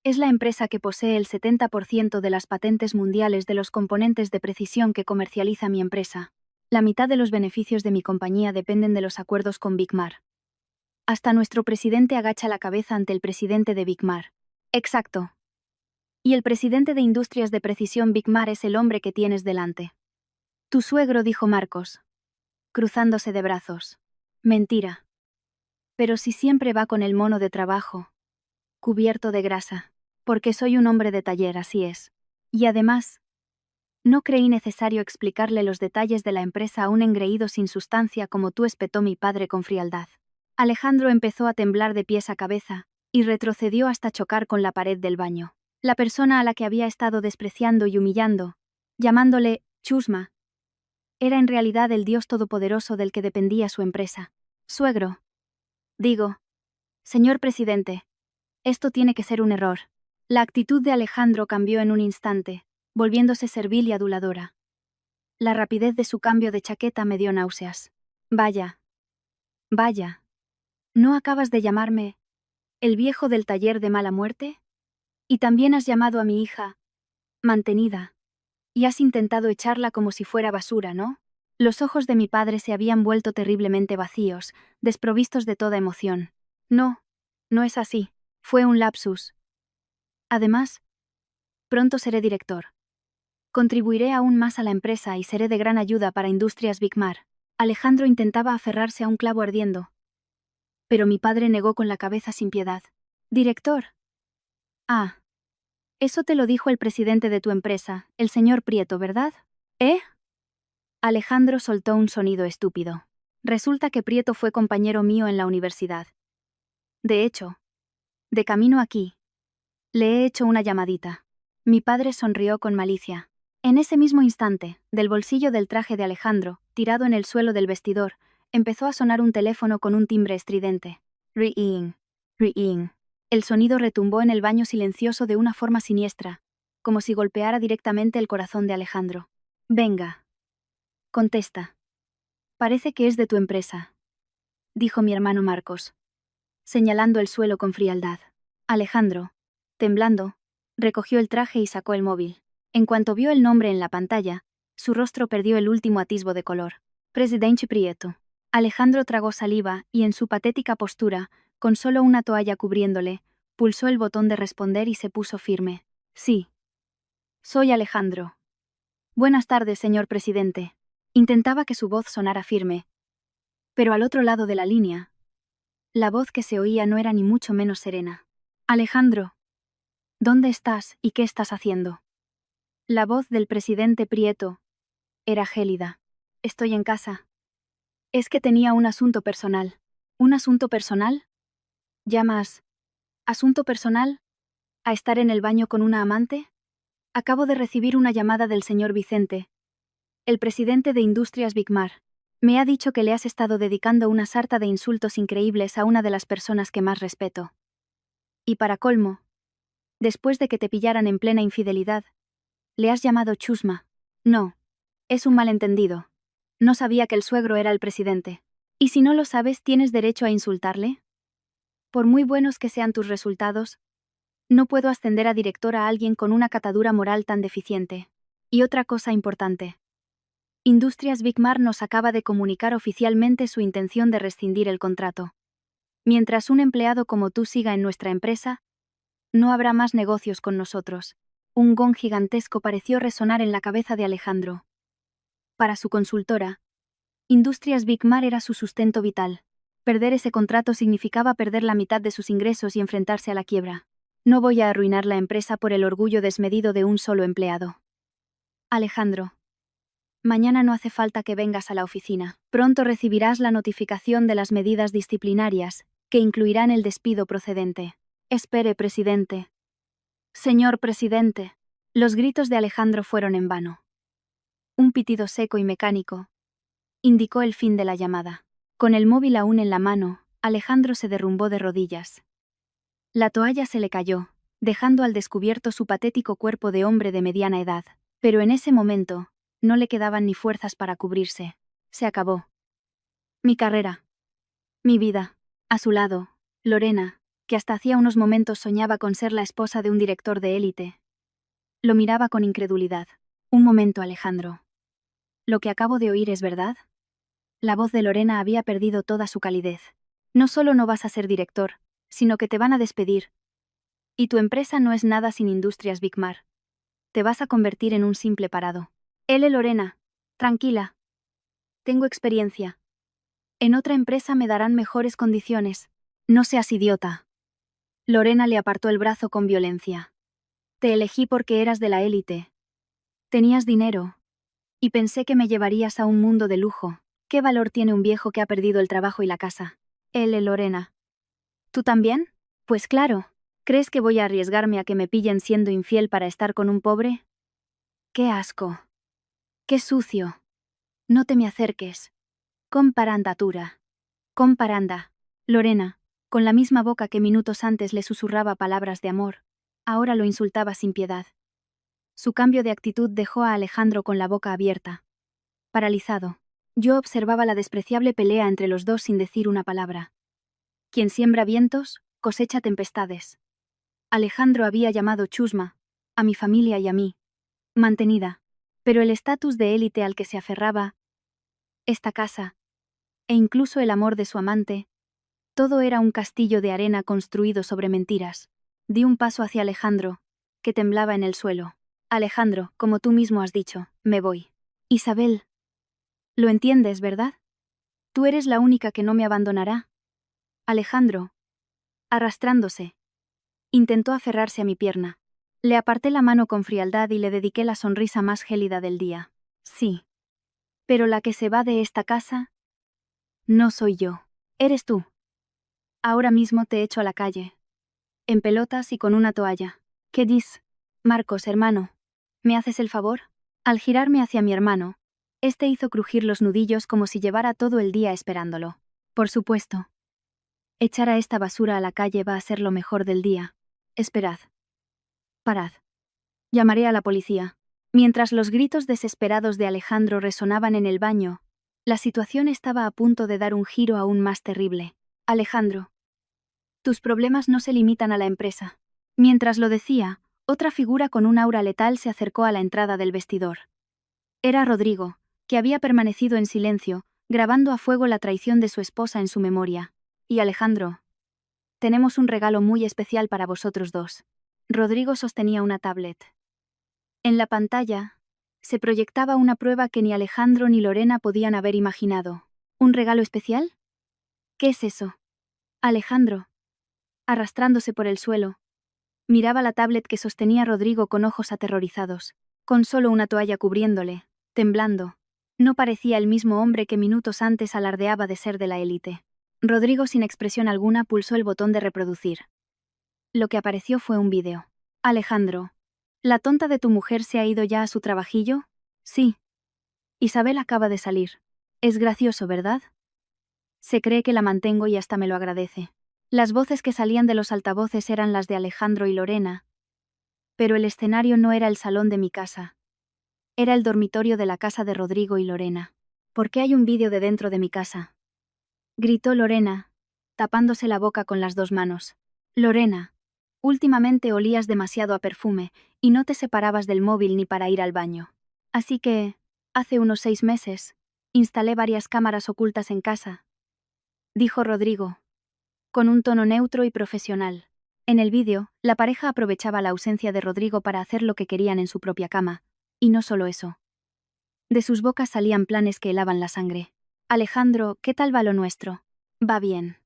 Es la empresa que posee el 70% de las patentes mundiales de los componentes de precisión que comercializa mi empresa. La mitad de los beneficios de mi compañía dependen de los acuerdos con Bigmar. Hasta nuestro presidente agacha la cabeza ante el presidente de Bigmar. Exacto. Y el presidente de Industrias de Precisión Bigmar es el hombre que tienes delante. Tu suegro, dijo Marcos, cruzándose de brazos. Mentira. Pero si siempre va con el mono de trabajo, cubierto de grasa, porque soy un hombre de taller, así es. Y además, no creí necesario explicarle los detalles de la empresa a un engreído sin sustancia como tú, espetó mi padre con frialdad. Alejandro empezó a temblar de pies a cabeza, y retrocedió hasta chocar con la pared del baño. La persona a la que había estado despreciando y humillando, llamándole chusma, era en realidad el Dios todopoderoso del que dependía su empresa. Suegro. Digo. Señor presidente. Esto tiene que ser un error. La actitud de Alejandro cambió en un instante, volviéndose servil y aduladora. La rapidez de su cambio de chaqueta me dio náuseas. Vaya. Vaya. ¿No acabas de llamarme el viejo del taller de mala muerte? Y también has llamado a mi hija mantenida. Y has intentado echarla como si fuera basura, ¿no? Los ojos de mi padre se habían vuelto terriblemente vacíos, desprovistos de toda emoción. No, no es así. Fue un lapsus. Además, pronto seré director. Contribuiré aún más a la empresa y seré de gran ayuda para Industrias Bigmar. Alejandro intentaba aferrarse a un clavo ardiendo. Pero mi padre negó con la cabeza sin piedad. Director. Ah. Eso te lo dijo el presidente de tu empresa, el señor Prieto, ¿verdad? ¿Eh? Alejandro soltó un sonido estúpido. Resulta que Prieto fue compañero mío en la universidad. De hecho, de camino aquí, le he hecho una llamadita. Mi padre sonrió con malicia. En ese mismo instante, del bolsillo del traje de Alejandro, tirado en el suelo del vestidor, empezó a sonar un teléfono con un timbre estridente. Ring, ring. El sonido retumbó en el baño silencioso de una forma siniestra, como si golpeara directamente el corazón de Alejandro. Venga. Contesta. Parece que es de tu empresa, dijo mi hermano Marcos, señalando el suelo con frialdad. Alejandro, temblando, recogió el traje y sacó el móvil. En cuanto vio el nombre en la pantalla, su rostro perdió el último atisbo de color. Presidente Prieto. Alejandro tragó saliva y en su patética postura, con solo una toalla cubriéndole, pulsó el botón de responder y se puso firme. Sí. Soy Alejandro. Buenas tardes, señor presidente. Intentaba que su voz sonara firme. Pero al otro lado de la línea, la voz que se oía no era ni mucho menos serena. Alejandro. ¿Dónde estás y qué estás haciendo? La voz del presidente Prieto era gélida. Estoy en casa. Es que tenía un asunto personal. ¿Un asunto personal? ¿Llamas asunto personal a estar en el baño con una amante? Acabo de recibir una llamada del señor Vicente, el presidente de Industrias Bigmar. Me ha dicho que le has estado dedicando una sarta de insultos increíbles a una de las personas que más respeto. Y para colmo, después de que te pillaran en plena infidelidad, le has llamado chusma. No, es un malentendido. No sabía que el suegro era el presidente. ¿Y si no lo sabes, tienes derecho a insultarle? Por muy buenos que sean tus resultados, no puedo ascender a director a alguien con una catadura moral tan deficiente. Y otra cosa importante. Industrias Bigmar nos acaba de comunicar oficialmente su intención de rescindir el contrato. Mientras un empleado como tú siga en nuestra empresa, no habrá más negocios con nosotros. Un gong gigantesco pareció resonar en la cabeza de Alejandro. Para su consultora, Industrias Bigmar era su sustento vital. Perder ese contrato significaba perder la mitad de sus ingresos y enfrentarse a la quiebra. No voy a arruinar la empresa por el orgullo desmedido de un solo empleado. Alejandro. Mañana no hace falta que vengas a la oficina. Pronto recibirás la notificación de las medidas disciplinarias, que incluirán el despido procedente. Espere, presidente. Señor presidente. Los gritos de Alejandro fueron en vano. Un pitido seco y mecánico indicó el fin de la llamada. Con el móvil aún en la mano, Alejandro se derrumbó de rodillas. La toalla se le cayó, dejando al descubierto su patético cuerpo de hombre de mediana edad. Pero en ese momento, no le quedaban ni fuerzas para cubrirse. Se acabó. Mi carrera. Mi vida. A su lado, Lorena, que hasta hacía unos momentos soñaba con ser la esposa de un director de élite. Lo miraba con incredulidad. Un momento, Alejandro. ¿Lo que acabo de oír es verdad? La voz de Lorena había perdido toda su calidez. No solo no vas a ser director, sino que te van a despedir. Y tu empresa no es nada sin Industrias Bigmar. Te vas a convertir en un simple parado. Lorena, tranquila. Tengo experiencia. En otra empresa me darán mejores condiciones. No seas idiota. Lorena le apartó el brazo con violencia. Te elegí porque eras de la élite. Tenías dinero. Y pensé que me llevarías a un mundo de lujo. ¿Qué valor tiene un viejo que ha perdido el trabajo y la casa? Lorena. ¿Tú también? Pues claro. ¿Crees que voy a arriesgarme a que me pillen siendo infiel para estar con un pobre? ¡Qué asco! ¡Qué sucio! No te me acerques. Comparandatura. Comparanda. Lorena, con la misma boca que minutos antes le susurraba palabras de amor, ahora lo insultaba sin piedad. Su cambio de actitud dejó a Alejandro con la boca abierta. Paralizado, yo observaba la despreciable pelea entre los dos sin decir una palabra. Quien siembra vientos, cosecha tempestades. Alejandro había llamado chusma, a mi familia y a mí. Mantenida. Pero el estatus de élite al que se aferraba, esta casa, e incluso el amor de su amante, todo era un castillo de arena construido sobre mentiras. Di un paso hacia Alejandro, que temblaba en el suelo. Alejandro, como tú mismo has dicho, me voy. Isabel. Lo entiendes, ¿verdad? Tú eres la única que no me abandonará. Alejandro. Arrastrándose. Intentó aferrarse a mi pierna. Le aparté la mano con frialdad y le dediqué la sonrisa más gélida del día. Sí. Pero la que se va de esta casa no soy yo. Eres tú. Ahora mismo te echo a la calle. En pelotas y con una toalla. ¿Qué dices? Marcos, hermano. ¿Me haces el favor? Al girarme hacia mi hermano, este hizo crujir los nudillos como si llevara todo el día esperándolo. Por supuesto. Echar a esta basura a la calle va a ser lo mejor del día. Esperad. Parad. Llamaré a la policía. Mientras los gritos desesperados de Alejandro resonaban en el baño, la situación estaba a punto de dar un giro aún más terrible. Alejandro. Tus problemas no se limitan a la empresa. Mientras lo decía, otra figura con un aura letal se acercó a la entrada del vestidor. Era Rodrigo, que había permanecido en silencio, grabando a fuego la traición de su esposa en su memoria. Y Alejandro, tenemos un regalo muy especial para vosotros dos. Rodrigo sostenía una tablet. En la pantalla se proyectaba una prueba que ni Alejandro ni Lorena podían haber imaginado. ¿Un regalo especial? ¿Qué es eso? Alejandro, arrastrándose por el suelo, miraba la tablet que sostenía Rodrigo con ojos aterrorizados, con solo una toalla cubriéndole, temblando. No parecía el mismo hombre que minutos antes alardeaba de ser de la élite. Rodrigo, sin expresión alguna, pulsó el botón de reproducir. Lo que apareció fue un vídeo. Alejandro, ¿la tonta de tu mujer se ha ido ya a su trabajillo? Sí. Isabel acaba de salir. Es gracioso, ¿verdad? Se cree que la mantengo y hasta me lo agradece. Las voces que salían de los altavoces eran las de Alejandro y Lorena. Pero el escenario no era el salón de mi casa. Era el dormitorio de la casa de Rodrigo y Lorena. ¿Por qué hay un vídeo de dentro de mi casa? Gritó Lorena, tapándose la boca con las dos manos. Lorena, últimamente olías demasiado a perfume y no te separabas del móvil ni para ir al baño. Así que, hace unos 6 meses, instalé varias cámaras ocultas en casa, dijo Rodrigo, con un tono neutro y profesional. En el vídeo, la pareja aprovechaba la ausencia de Rodrigo para hacer lo que querían en su propia cama, y no solo eso. De sus bocas salían planes que helaban la sangre. Alejandro, ¿qué tal va lo nuestro? Va bien.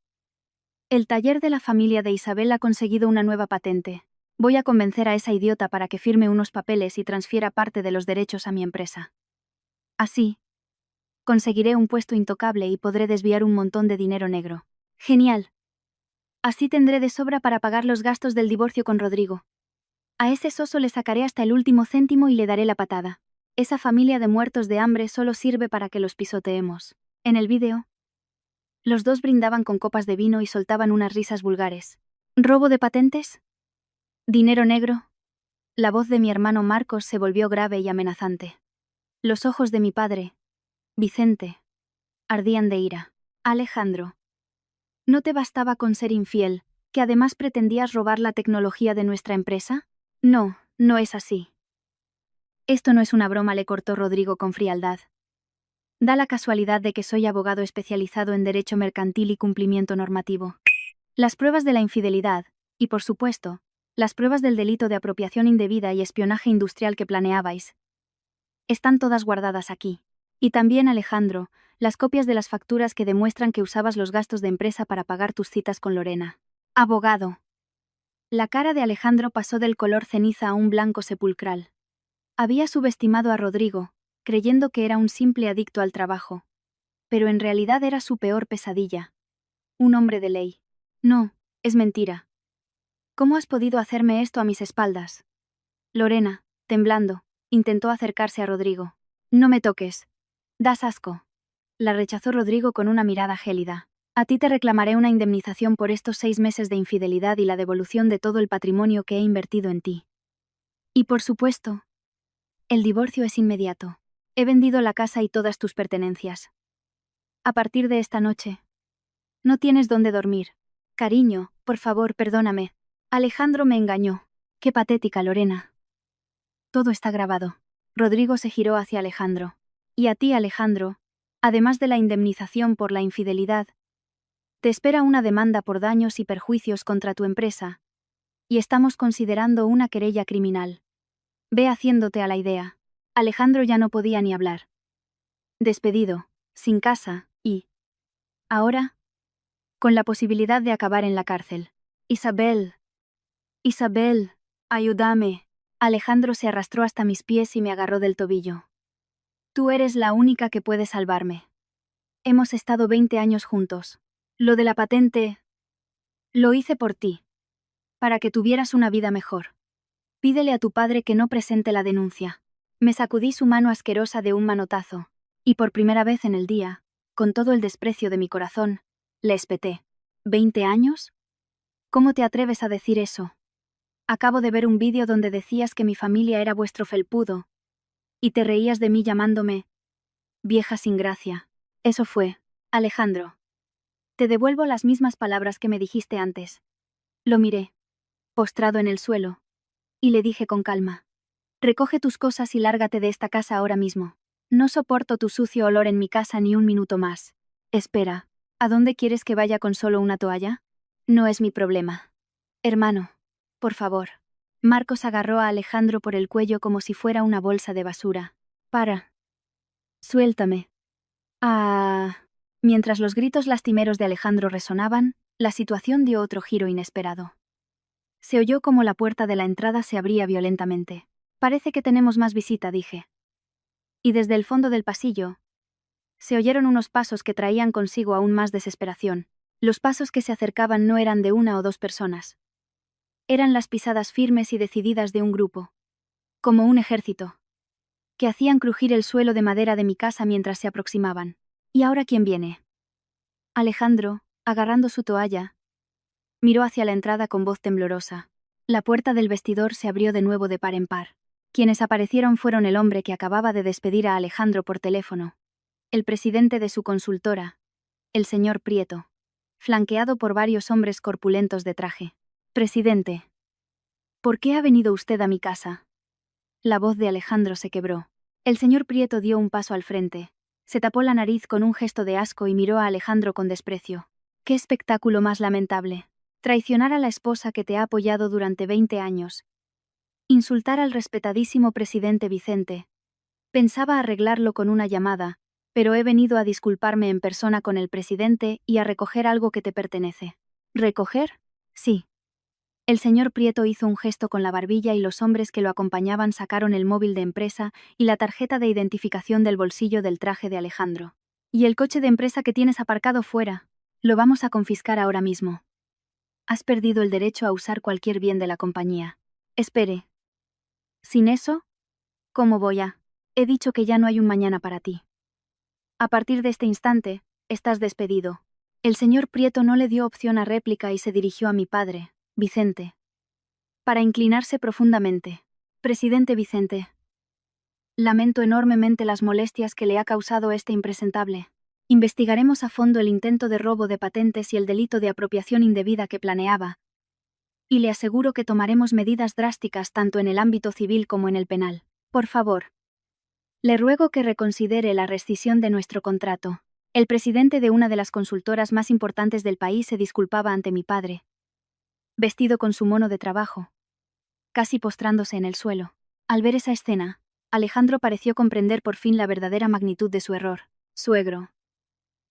El taller de la familia de Isabel ha conseguido una nueva patente. Voy a convencer a esa idiota para que firme unos papeles y transfiera parte de los derechos a mi empresa. Así, conseguiré un puesto intocable y podré desviar un montón de dinero negro. Genial. Así tendré de sobra para pagar los gastos del divorcio con Rodrigo. A ese soso le sacaré hasta el último céntimo y le daré la patada. Esa familia de muertos de hambre solo sirve para que los pisoteemos. En el vídeo, los dos brindaban con copas de vino y soltaban unas risas vulgares. ¿Robo de patentes? ¿Dinero negro? La voz de mi hermano Marcos se volvió grave y amenazante. Los ojos de mi padre, Vicente, ardían de ira. Alejandro, ¿no te bastaba con ser infiel, que además pretendías robar la tecnología de nuestra empresa? No, no es así. Esto no es una broma, le cortó Rodrigo con frialdad. Da la casualidad de que soy abogado especializado en derecho mercantil y cumplimiento normativo. Las pruebas de la infidelidad, y por supuesto, las pruebas del delito de apropiación indebida y espionaje industrial que planeabais, están todas guardadas aquí. Y también, Alejandro, las copias de las facturas que demuestran que usabas los gastos de empresa para pagar tus citas con Lorena. Abogado. La cara de Alejandro pasó del color ceniza a un blanco sepulcral. Había subestimado a Rodrigo, creyendo que era un simple adicto al trabajo. Pero en realidad era su peor pesadilla. Un hombre de ley. No, es mentira. ¿Cómo has podido hacerme esto a mis espaldas? Lorena, temblando, intentó acercarse a Rodrigo. No me toques. Das asco. La rechazó Rodrigo con una mirada gélida. A ti te reclamaré una indemnización por estos 6 meses de infidelidad y la devolución de todo el patrimonio que he invertido en ti. Y por supuesto, el divorcio es inmediato. He vendido la casa y todas tus pertenencias. A partir de esta noche, no tienes dónde dormir. Cariño, por favor, perdóname. Alejandro me engañó. Qué patética, Lorena. Todo está grabado. Rodrigo se giró hacia Alejandro. Y a ti, Alejandro, además de la indemnización por la infidelidad, te espera una demanda por daños y perjuicios contra tu empresa, y estamos considerando una querella criminal. Ve haciéndote a la idea. Alejandro ya no podía ni hablar. Despedido, sin casa, y ahora, con la posibilidad de acabar en la cárcel. Isabel. Isabel, ayúdame. Alejandro se arrastró hasta mis pies y me agarró del tobillo. Tú eres la única que puede salvarme. Hemos estado 20 años juntos. Lo de la patente, lo hice por ti. Para que tuvieras una vida mejor. Pídele a tu padre que no presente la denuncia. Me sacudí su mano asquerosa de un manotazo, y por primera vez en el día, con todo el desprecio de mi corazón, le espeté. ¿20 años? ¿Cómo te atreves a decir eso? Acabo de ver un vídeo donde decías que mi familia era vuestro felpudo, y te reías de mí llamándome vieja sin gracia. Eso fue, Alejandro. Te devuelvo las mismas palabras que me dijiste antes. Lo miré, postrado en el suelo, y le dije con calma: recoge tus cosas y lárgate de esta casa ahora mismo. No soporto tu sucio olor en mi casa ni un minuto más. Espera, ¿a dónde quieres que vaya con solo una toalla? No es mi problema. Hermano, por favor. Marcos agarró a Alejandro por el cuello como si fuera una bolsa de basura. Para. Suéltame. Ah. Mientras los gritos lastimeros de Alejandro resonaban, la situación dio otro giro inesperado. Se oyó como la puerta de la entrada se abría violentamente. Parece que tenemos más visita, dije. Y desde el fondo del pasillo, se oyeron unos pasos que traían consigo aún más desesperación. Los pasos que se acercaban no eran de una o dos personas. Eran las pisadas firmes y decididas de un grupo. Como un ejército. Que hacían crujir el suelo de madera de mi casa mientras se aproximaban. ¿Y ahora quién viene? Alejandro, agarrando su toalla, miró hacia la entrada con voz temblorosa. La puerta del vestidor se abrió de nuevo de par en par. Quienes aparecieron fueron el hombre que acababa de despedir a Alejandro por teléfono, el presidente de su consultora, el señor Prieto, flanqueado por varios hombres corpulentos de traje. Presidente, ¿por qué ha venido usted a mi casa? La voz de Alejandro se quebró. El señor Prieto dio un paso al frente, se tapó la nariz con un gesto de asco y miró a Alejandro con desprecio. ¡Qué espectáculo más lamentable! Traicionar a la esposa que te ha apoyado durante 20 años. Insultar al respetadísimo presidente Vicente. Pensaba arreglarlo con una llamada, pero he venido a disculparme en persona con el presidente y a recoger algo que te pertenece. ¿Recoger? Sí. El señor Prieto hizo un gesto con la barbilla y los hombres que lo acompañaban sacaron el móvil de empresa y la tarjeta de identificación del bolsillo del traje de Alejandro. ¿Y el coche de empresa que tienes aparcado fuera? Lo vamos a confiscar ahora mismo. Has perdido el derecho a usar cualquier bien de la compañía. Espere. ¿Sin eso? ¿Cómo voy a? He dicho que ya no hay un mañana para ti. A partir de este instante, estás despedido. El señor Prieto no le dio opción a réplica y se dirigió a mi padre, Vicente, para inclinarse profundamente. Presidente Vicente. Lamento enormemente las molestias que le ha causado este impresentable. Investigaremos a fondo el intento de robo de patentes y el delito de apropiación indebida que planeaba. Y le aseguro que tomaremos medidas drásticas tanto en el ámbito civil como en el penal. Por favor. Le ruego que reconsidere la rescisión de nuestro contrato. El presidente de una de las consultoras más importantes del país se disculpaba ante mi padre, vestido con su mono de trabajo, casi postrándose en el suelo. Al ver esa escena, Alejandro pareció comprender por fin la verdadera magnitud de su error. Suegro.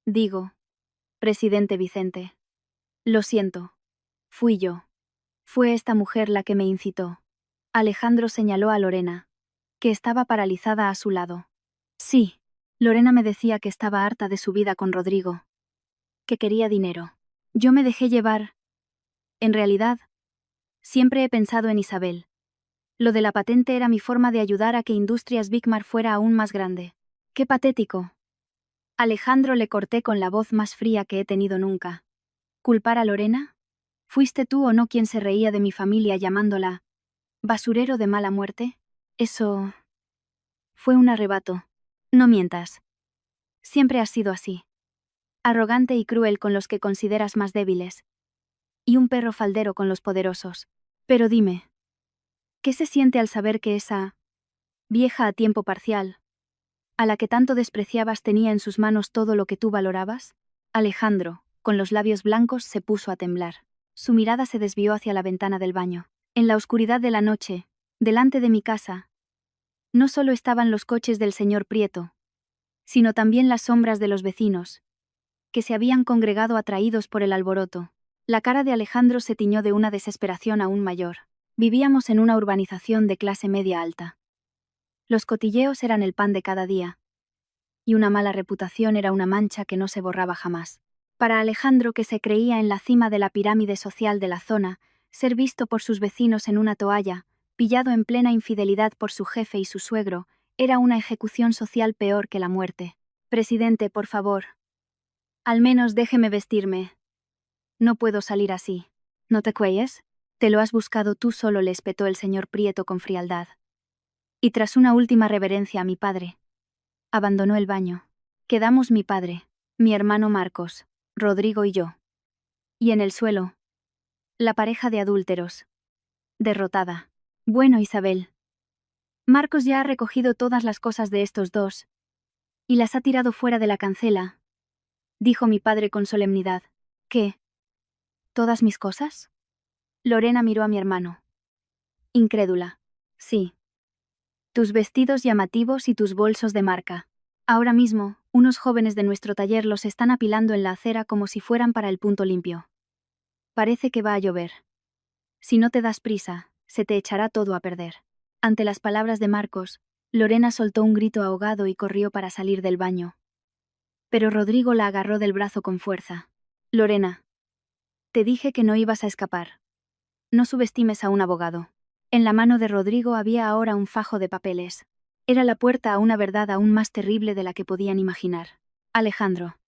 Digo. Presidente Vicente. Lo siento. Fui yo. Fue esta mujer la que me incitó. Alejandro señaló a Lorena, que estaba paralizada a su lado. Sí. Lorena me decía que estaba harta de su vida con Rodrigo. Que quería dinero. Yo me dejé llevar. En realidad, siempre he pensado en Isabel. Lo de la patente era mi forma de ayudar a que Industrias Bigmar fuera aún más grande. ¡Qué patético! Alejandro le corté con la voz más fría que he tenido nunca. ¿Culpar a Lorena? ¿Fuiste tú o no quien se reía de mi familia llamándola basurero de mala muerte? Eso... fue un arrebato. No mientas. Siempre has sido así. Arrogante y cruel con los que consideras más débiles. Y un perro faldero con los poderosos. Pero dime, ¿qué se siente al saber que esa vieja a tiempo parcial, a la que tanto despreciabas, tenía en sus manos todo lo que tú valorabas? Alejandro, con los labios blancos, se puso a temblar. Su mirada se desvió hacia la ventana del baño. En la oscuridad de la noche, delante de mi casa, no solo estaban los coches del señor Prieto, sino también las sombras de los vecinos, que se habían congregado atraídos por el alboroto. La cara de Alejandro se tiñó de una desesperación aún mayor. Vivíamos en una urbanización de clase media alta. Los cotilleos eran el pan de cada día. Y una mala reputación era una mancha que no se borraba jamás. Para Alejandro, que se creía en la cima de la pirámide social de la zona, ser visto por sus vecinos en una toalla, pillado en plena infidelidad por su jefe y su suegro, era una ejecución social peor que la muerte. Presidente, por favor. Al menos déjeme vestirme. No puedo salir así. ¿No te cuelles? Te lo has buscado tú solo, le espetó el señor Prieto con frialdad. Y tras una última reverencia a mi padre, abandonó el baño. Quedamos mi padre, mi hermano Marcos, Rodrigo y yo. Y en el suelo, la pareja de adúlteros. Derrotada. Bueno, Isabel. Marcos ya ha recogido todas las cosas de estos dos, Y las ha tirado fuera de la cancela, dijo mi padre con solemnidad. ¿Qué? ¿Todas mis cosas? Lorena miró a mi hermano. Incrédula. Sí. Tus vestidos llamativos y tus bolsos de marca. Ahora mismo, unos jóvenes de nuestro taller los están apilando en la acera como si fueran para el punto limpio. Parece que va a llover. Si no te das prisa, se te echará todo a perder. Ante las palabras de Marcos, Lorena soltó un grito ahogado y corrió para salir del baño. Pero Rodrigo la agarró del brazo con fuerza. Lorena. Te dije que no ibas a escapar. No subestimes a un abogado. En la mano de Rodrigo había ahora un fajo de papeles. Era la puerta a una verdad aún más terrible de la que podían imaginar. Alejandro.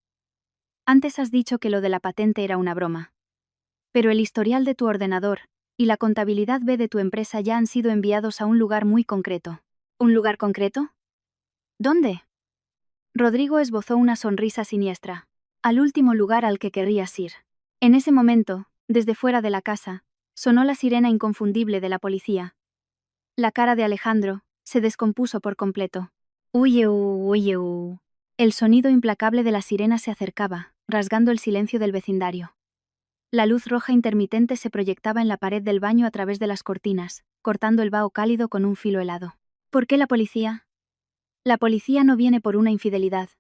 Antes has dicho que lo de la patente era una broma. Pero el historial de tu ordenador y la contabilidad B de tu empresa ya han sido enviados a un lugar muy concreto. ¿Un lugar concreto? ¿Dónde? Rodrigo esbozó una sonrisa siniestra. Al último lugar al que querrías ir. En ese momento, desde fuera de la casa, sonó la sirena inconfundible de la policía. La cara de Alejandro se descompuso por completo. Huye, huye, huye. El sonido implacable de la sirena se acercaba, rasgando el silencio del vecindario. La luz roja intermitente se proyectaba en la pared del baño a través de las cortinas, cortando el vaho cálido con un filo helado. ¿Por qué la policía? La policía no viene por una infidelidad.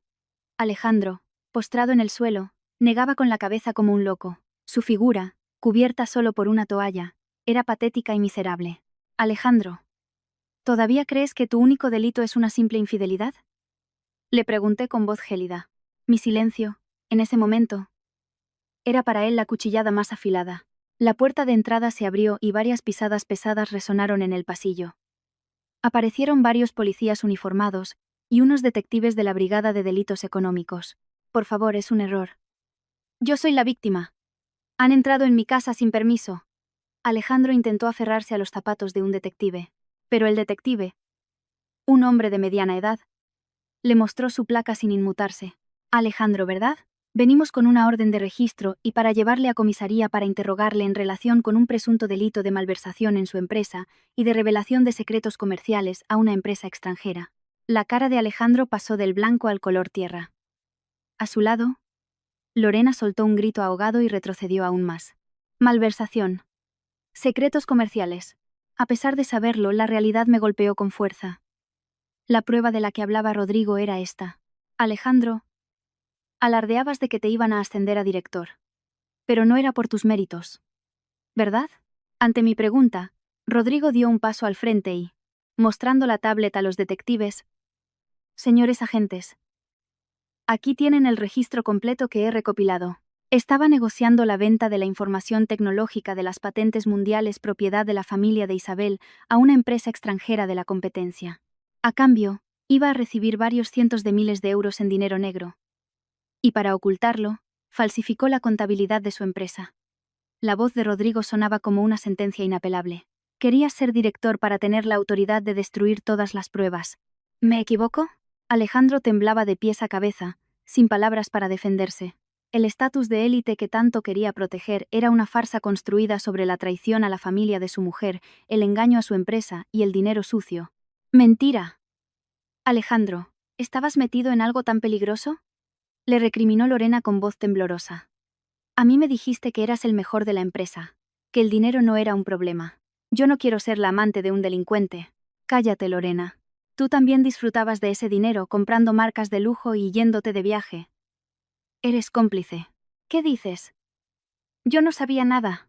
Alejandro, postrado en el suelo, negaba con la cabeza como un loco. Su figura, cubierta solo por una toalla, era patética y miserable. Alejandro, ¿todavía crees que tu único delito es una simple infidelidad? Le pregunté con voz gélida. Mi silencio, en ese momento, era para él la cuchillada más afilada. La puerta de entrada se abrió y varias pisadas pesadas resonaron en el pasillo. Aparecieron varios policías uniformados y unos detectives de la Brigada de Delitos Económicos. Por favor, es un error. Yo soy la víctima. Han entrado en mi casa sin permiso. Alejandro intentó aferrarse a los zapatos de un detective, pero el detective, un hombre de mediana edad, le mostró su placa sin inmutarse. Alejandro, ¿verdad? Venimos con una orden de registro y para llevarle a comisaría para interrogarle en relación con un presunto delito de malversación en su empresa y de revelación de secretos comerciales a una empresa extranjera. La cara de Alejandro pasó del blanco al color tierra. A su lado, Lorena soltó un grito ahogado y retrocedió aún más. Malversación. Secretos comerciales. A pesar de saberlo, la realidad me golpeó con fuerza. La prueba de la que hablaba Rodrigo era esta. Alejandro, alardeabas de que te iban a ascender a director. Pero no era por tus méritos. ¿Verdad? Ante mi pregunta, Rodrigo dio un paso al frente y, mostrando la tablet a los detectives, señores agentes, aquí tienen el registro completo que he recopilado. Estaba negociando la venta de la información tecnológica de las patentes mundiales propiedad de la familia de Isabel a una empresa extranjera de la competencia. A cambio, iba a recibir varios cientos de miles de euros en dinero negro. Y para ocultarlo, falsificó la contabilidad de su empresa. La voz de Rodrigo sonaba como una sentencia inapelable. Quería ser director para tener la autoridad de destruir todas las pruebas. ¿Me equivoco? Alejandro temblaba de pies a cabeza, sin palabras para defenderse. El estatus de élite que tanto quería proteger era una farsa construida sobre la traición a la familia de su mujer, el engaño a su empresa y el dinero sucio. ¡Mentira! Alejandro, ¿estabas metido en algo tan peligroso? Le recriminó Lorena con voz temblorosa. A mí me dijiste que eras el mejor de la empresa, que el dinero no era un problema. Yo no quiero ser la amante de un delincuente. Cállate, Lorena. Tú también disfrutabas de ese dinero comprando marcas de lujo y yéndote de viaje. Eres cómplice. ¿Qué dices? Yo no sabía nada.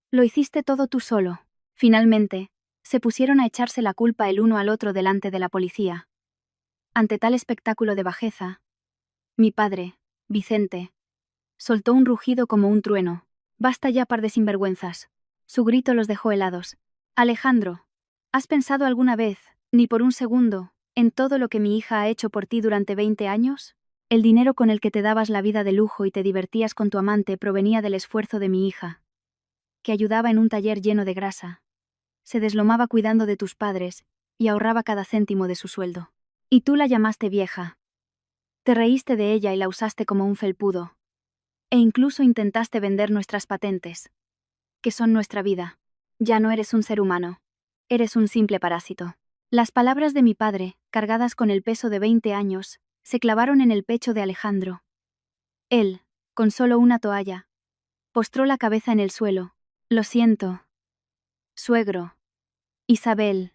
Lo hiciste todo tú solo. Finalmente, se pusieron a echarse la culpa el uno al otro delante de la policía. Ante tal espectáculo de bajeza, mi padre, Vicente, soltó un rugido como un trueno. Basta ya, par de sinvergüenzas. Su grito los dejó helados. Alejandro, ¿has pensado alguna vez, ni por un segundo, en todo lo que mi hija ha hecho por ti durante 20 años? El dinero con el que te dabas la vida de lujo y te divertías con tu amante provenía del esfuerzo de mi hija, que ayudaba en un taller lleno de grasa. Se deslomaba cuidando de tus padres y ahorraba cada céntimo de su sueldo. Y tú la llamaste vieja. Te reíste de ella y la usaste como un felpudo. E incluso intentaste vender nuestras patentes, que son nuestra vida. Ya no eres un ser humano. Eres un simple parásito. Las palabras de mi padre, cargadas con el peso de 20 años, se clavaron en el pecho de Alejandro. Él, con solo una toalla, postró la cabeza en el suelo. Lo siento. Suegro. Isabel.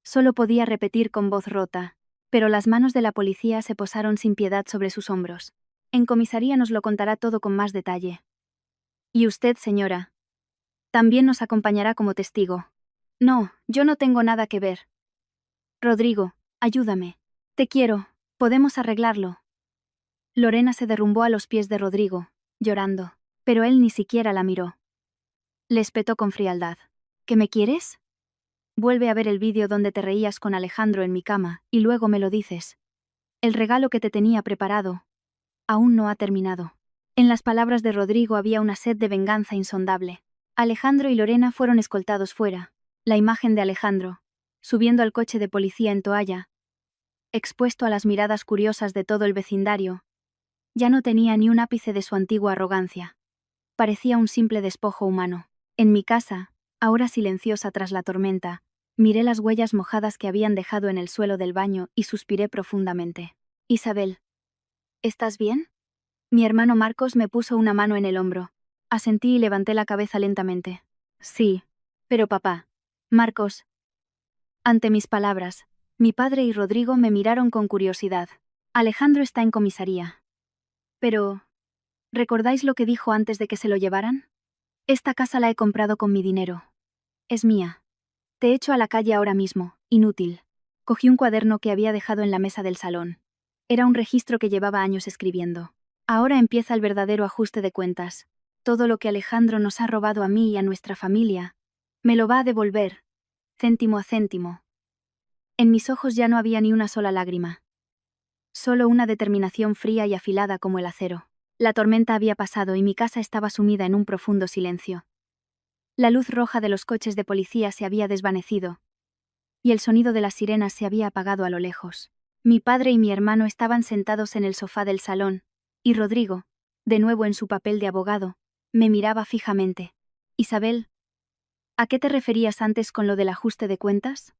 Solo podía repetir con voz rota, pero las manos de la policía se posaron sin piedad sobre sus hombros. En comisaría nos lo contará todo con más detalle. Y usted, señora, también nos acompañará como testigo. No, yo no tengo nada que ver. Rodrigo, ayúdame. Te quiero, podemos arreglarlo. Lorena se derrumbó a los pies de Rodrigo, llorando, pero él ni siquiera la miró. Le espetó con frialdad. ¿Qué me quieres? Vuelve a ver el vídeo donde te reías con Alejandro en mi cama, y luego me lo dices. El regalo que te tenía preparado aún no ha terminado. En las palabras de Rodrigo había una sed de venganza insondable. Alejandro y Lorena fueron escoltados fuera. La imagen de Alejandro, subiendo al coche de policía en toalla, expuesto a las miradas curiosas de todo el vecindario, ya no tenía ni un ápice de su antigua arrogancia. Parecía un simple despojo humano. En mi casa, ahora silenciosa tras la tormenta, miré las huellas mojadas que habían dejado en el suelo del baño y suspiré profundamente. Isabel, ¿estás bien? Mi hermano Marcos me puso una mano en el hombro. Asentí y levanté la cabeza lentamente. Sí. Pero papá. Marcos. Ante mis palabras, mi padre y Rodrigo me miraron con curiosidad. Alejandro está en comisaría. Pero... ¿recordáis lo que dijo antes de que se lo llevaran? Esta casa la he comprado con mi dinero. Es mía. Te echo a la calle ahora mismo, inútil. Cogí un cuaderno que había dejado en la mesa del salón. Era un registro que llevaba años escribiendo. Ahora empieza el verdadero ajuste de cuentas. Todo lo que Alejandro nos ha robado a mí y a nuestra familia, me lo va a devolver, céntimo a céntimo. En mis ojos ya no había ni una sola lágrima. Solo una determinación fría y afilada como el acero. La tormenta había pasado y mi casa estaba sumida en un profundo silencio. La luz roja de los coches de policía se había desvanecido, y el sonido de las sirenas se había apagado a lo lejos. Mi padre y mi hermano estaban sentados en el sofá del salón, y Rodrigo, de nuevo en su papel de abogado, me miraba fijamente. Isabel, ¿a qué te referías antes con lo del ajuste de cuentas?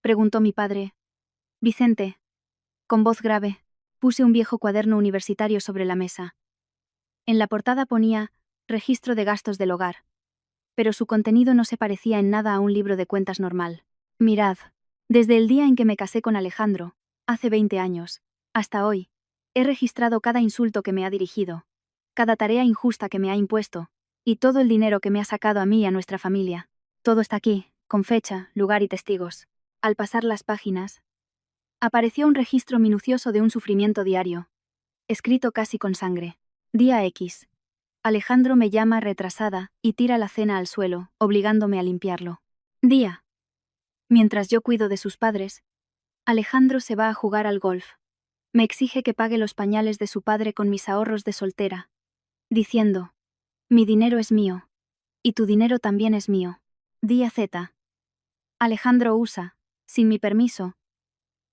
Preguntó mi padre. Vicente. Con voz grave, puse un viejo cuaderno universitario sobre la mesa. En la portada ponía registro de gastos del hogar, pero su contenido no se parecía en nada a un libro de cuentas normal. Mirad, desde el día en que me casé con Alejandro, hace 20 años, hasta hoy, he registrado cada insulto que me ha dirigido, cada tarea injusta que me ha impuesto, y todo el dinero que me ha sacado a mí y a nuestra familia. Todo está aquí, con fecha, lugar y testigos. Al pasar las páginas, apareció un registro minucioso de un sufrimiento diario, escrito casi con sangre. Día X. Alejandro me llama retrasada y tira la cena al suelo, obligándome a limpiarlo. Día. Mientras yo cuido de sus padres, Alejandro se va a jugar al golf. Me exige que pague los pañales de su padre con mis ahorros de soltera, diciendo, mi dinero es mío, y tu dinero también es mío. Día Z. Alejandro usa, sin mi permiso,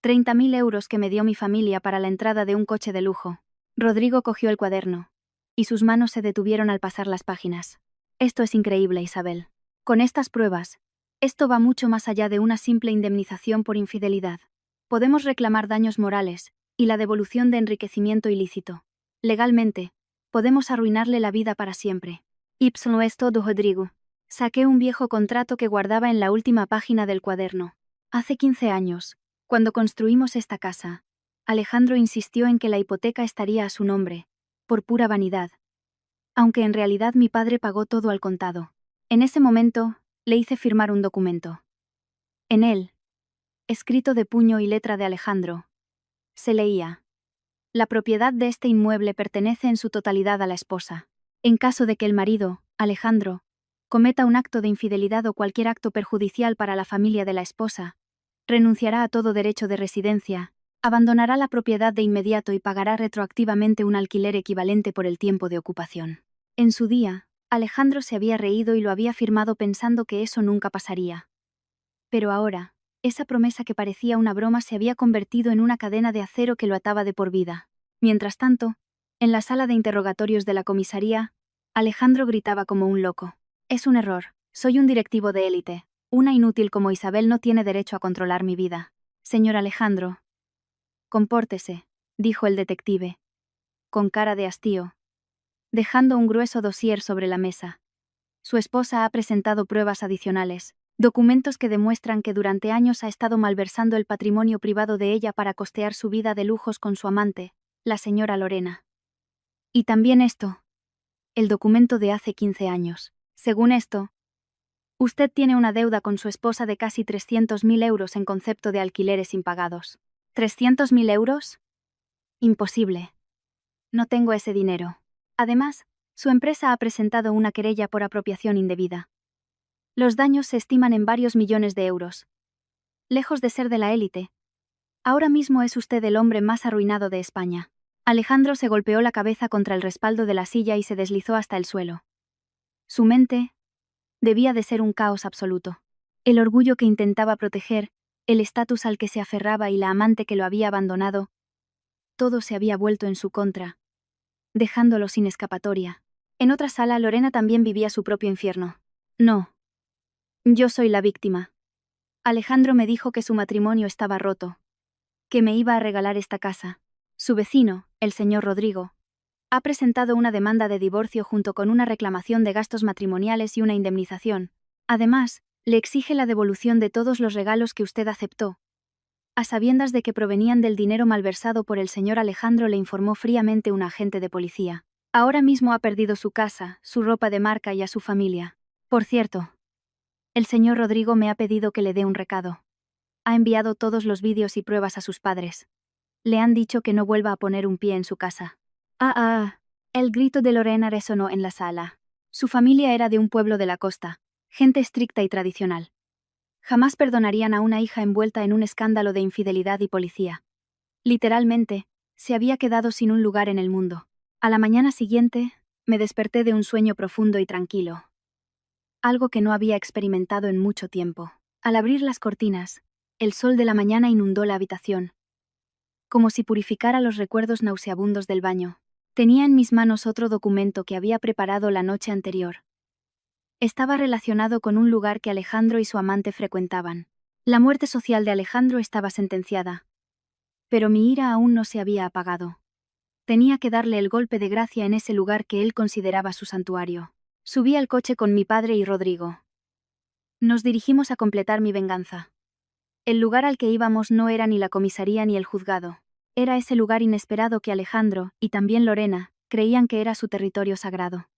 30.000 euros que me dio mi familia para la entrada de un coche de lujo. Rodrigo cogió el cuaderno, y sus manos se detuvieron al pasar las páginas. Esto es increíble, Isabel. Con estas pruebas, esto va mucho más allá de una simple indemnización por infidelidad. Podemos reclamar daños morales y la devolución de enriquecimiento ilícito. Legalmente, podemos arruinarle la vida para siempre. No es todo, Rodrigo. Saqué un viejo contrato que guardaba en la última página del cuaderno. Hace 15 años, cuando construimos esta casa, Alejandro insistió en que la hipoteca estaría a su nombre, por pura vanidad. Aunque en realidad mi padre pagó todo al contado. En ese momento, le hice firmar un documento. En él, escrito de puño y letra de Alejandro, se leía: la propiedad de este inmueble pertenece en su totalidad a la esposa. En caso de que el marido, Alejandro, cometa un acto de infidelidad o cualquier acto perjudicial para la familia de la esposa, renunciará a todo derecho de residencia, abandonará la propiedad de inmediato y pagará retroactivamente un alquiler equivalente por el tiempo de ocupación. En su día, Alejandro se había reído y lo había firmado pensando que eso nunca pasaría. Pero ahora, esa promesa que parecía una broma se había convertido en una cadena de acero que lo ataba de por vida. Mientras tanto, en la sala de interrogatorios de la comisaría, Alejandro gritaba como un loco. Es un error. Soy un directivo de élite. Una inútil como Isabel no tiene derecho a controlar mi vida. Señor Alejandro. Compórtese. dijo el detective, con cara de hastío, dejando un grueso dossier sobre la mesa. Su esposa ha presentado pruebas adicionales, documentos que demuestran que durante años ha estado malversando el patrimonio privado de ella para costear su vida de lujos con su amante, la señora Lorena. Y también esto. El documento de hace 15 años. Según esto, usted tiene una deuda con su esposa de casi 300.000 euros en concepto de alquileres impagados. ¿300.000 euros? Imposible. No tengo ese dinero. Además, su empresa ha presentado una querella por apropiación indebida. Los daños se estiman en varios millones de euros. Lejos de ser de la élite, ahora mismo es usted el hombre más arruinado de España. Alejandro se golpeó la cabeza contra el respaldo de la silla y se deslizó hasta el suelo. Su mente debía de ser un caos absoluto. El orgullo que intentaba proteger, el estatus al que se aferraba y la amante que lo había abandonado, todo se había vuelto en su contra, dejándolo sin escapatoria. En otra sala, Lorena también vivía su propio infierno. No. Yo soy la víctima. Alejandro me dijo que su matrimonio estaba roto, que me iba a regalar esta casa. Su vecino, el señor Rodrigo, ha presentado una demanda de divorcio junto con una reclamación de gastos matrimoniales y una indemnización. Además, le exige la devolución de todos los regalos que usted aceptó. A sabiendas de que provenían del dinero malversado por el señor Alejandro, le informó fríamente un agente de policía. Ahora mismo ha perdido su casa, su ropa de marca y a su familia. Por cierto, el señor Rodrigo me ha pedido que le dé un recado. Ha enviado todos los vídeos y pruebas a sus padres. Le han dicho que no vuelva a poner un pie en su casa. El grito de Lorena resonó en la sala. Su familia era de un pueblo de la costa, gente estricta y tradicional. Jamás perdonarían a una hija envuelta en un escándalo de infidelidad y policía. Literalmente, se había quedado sin un lugar en el mundo. A la mañana siguiente, me desperté de un sueño profundo y tranquilo. Algo que no había experimentado en mucho tiempo. Al abrir las cortinas, el sol de la mañana inundó la habitación, como si purificara los recuerdos nauseabundos del baño. Tenía en mis manos otro documento que había preparado la noche anterior. Estaba relacionado con un lugar que Alejandro y su amante frecuentaban. La muerte social de Alejandro estaba sentenciada. Pero mi ira aún no se había apagado. Tenía que darle el golpe de gracia en ese lugar que él consideraba su santuario. Subí al coche con mi padre y Rodrigo. Nos dirigimos a completar mi venganza. El lugar al que íbamos no era ni la comisaría ni el juzgado. Era ese lugar inesperado que Alejandro, y también Lorena, creían que era su territorio sagrado.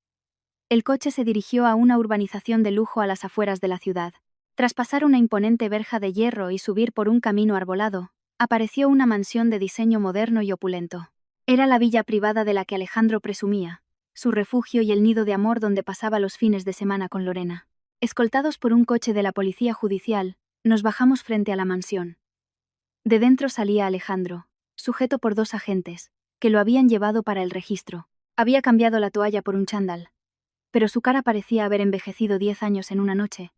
El coche se dirigió a una urbanización de lujo a las afueras de la ciudad. Tras pasar una imponente verja de hierro y subir por un camino arbolado, apareció una mansión de diseño moderno y opulento. Era la villa privada de la que Alejandro presumía, su refugio y el nido de amor donde pasaba los fines de semana con Lorena. Escoltados por un coche de la policía judicial, nos bajamos frente a la mansión. De dentro salía Alejandro, sujeto por dos agentes, que lo habían llevado para el registro. Había cambiado la toalla por un chándal, pero su cara parecía haber envejecido 10 años en una noche,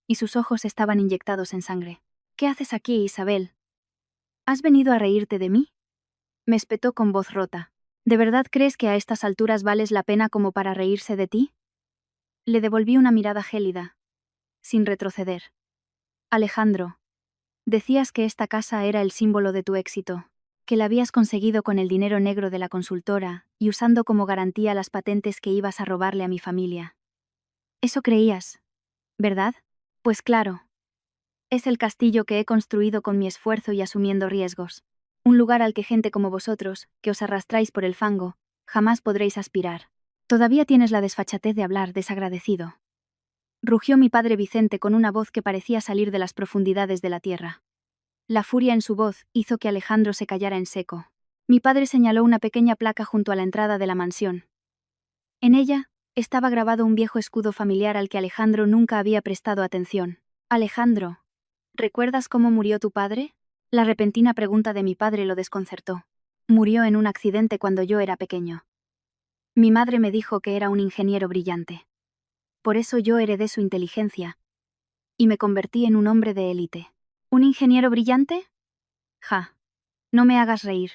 y sus ojos estaban inyectados en sangre. «¿Qué haces aquí, Isabel? ¿Has venido a reírte de mí?», me espetó con voz rota. «¿De verdad crees que a estas alturas vales la pena como para reírse de ti?». Le devolví una mirada gélida, sin retroceder. «Alejandro, decías que esta casa era el símbolo de tu éxito, que la habías conseguido con el dinero negro de la consultora y usando como garantía las patentes que ibas a robarle a mi familia. Eso creías, ¿verdad? Pues claro. Es el castillo que he construido con mi esfuerzo y asumiendo riesgos. Un lugar al que gente como vosotros, que os arrastráis por el fango, jamás podréis aspirar. Todavía tienes la desfachatez de hablar, desagradecido», rugió mi padre Vicente con una voz que parecía salir de las profundidades de la tierra. La furia en su voz hizo que Alejandro se callara en seco. Mi padre señaló una pequeña placa junto a la entrada de la mansión. En ella estaba grabado un viejo escudo familiar al que Alejandro nunca había prestado atención. «Alejandro, ¿recuerdas cómo murió tu padre?». La repentina pregunta de mi padre lo desconcertó. «Murió en un accidente cuando yo era pequeño. Mi madre me dijo que era un ingeniero brillante. Por eso yo heredé su inteligencia y me convertí en un hombre de élite». «¿Un ingeniero brillante?». «Ja. No me hagas reír».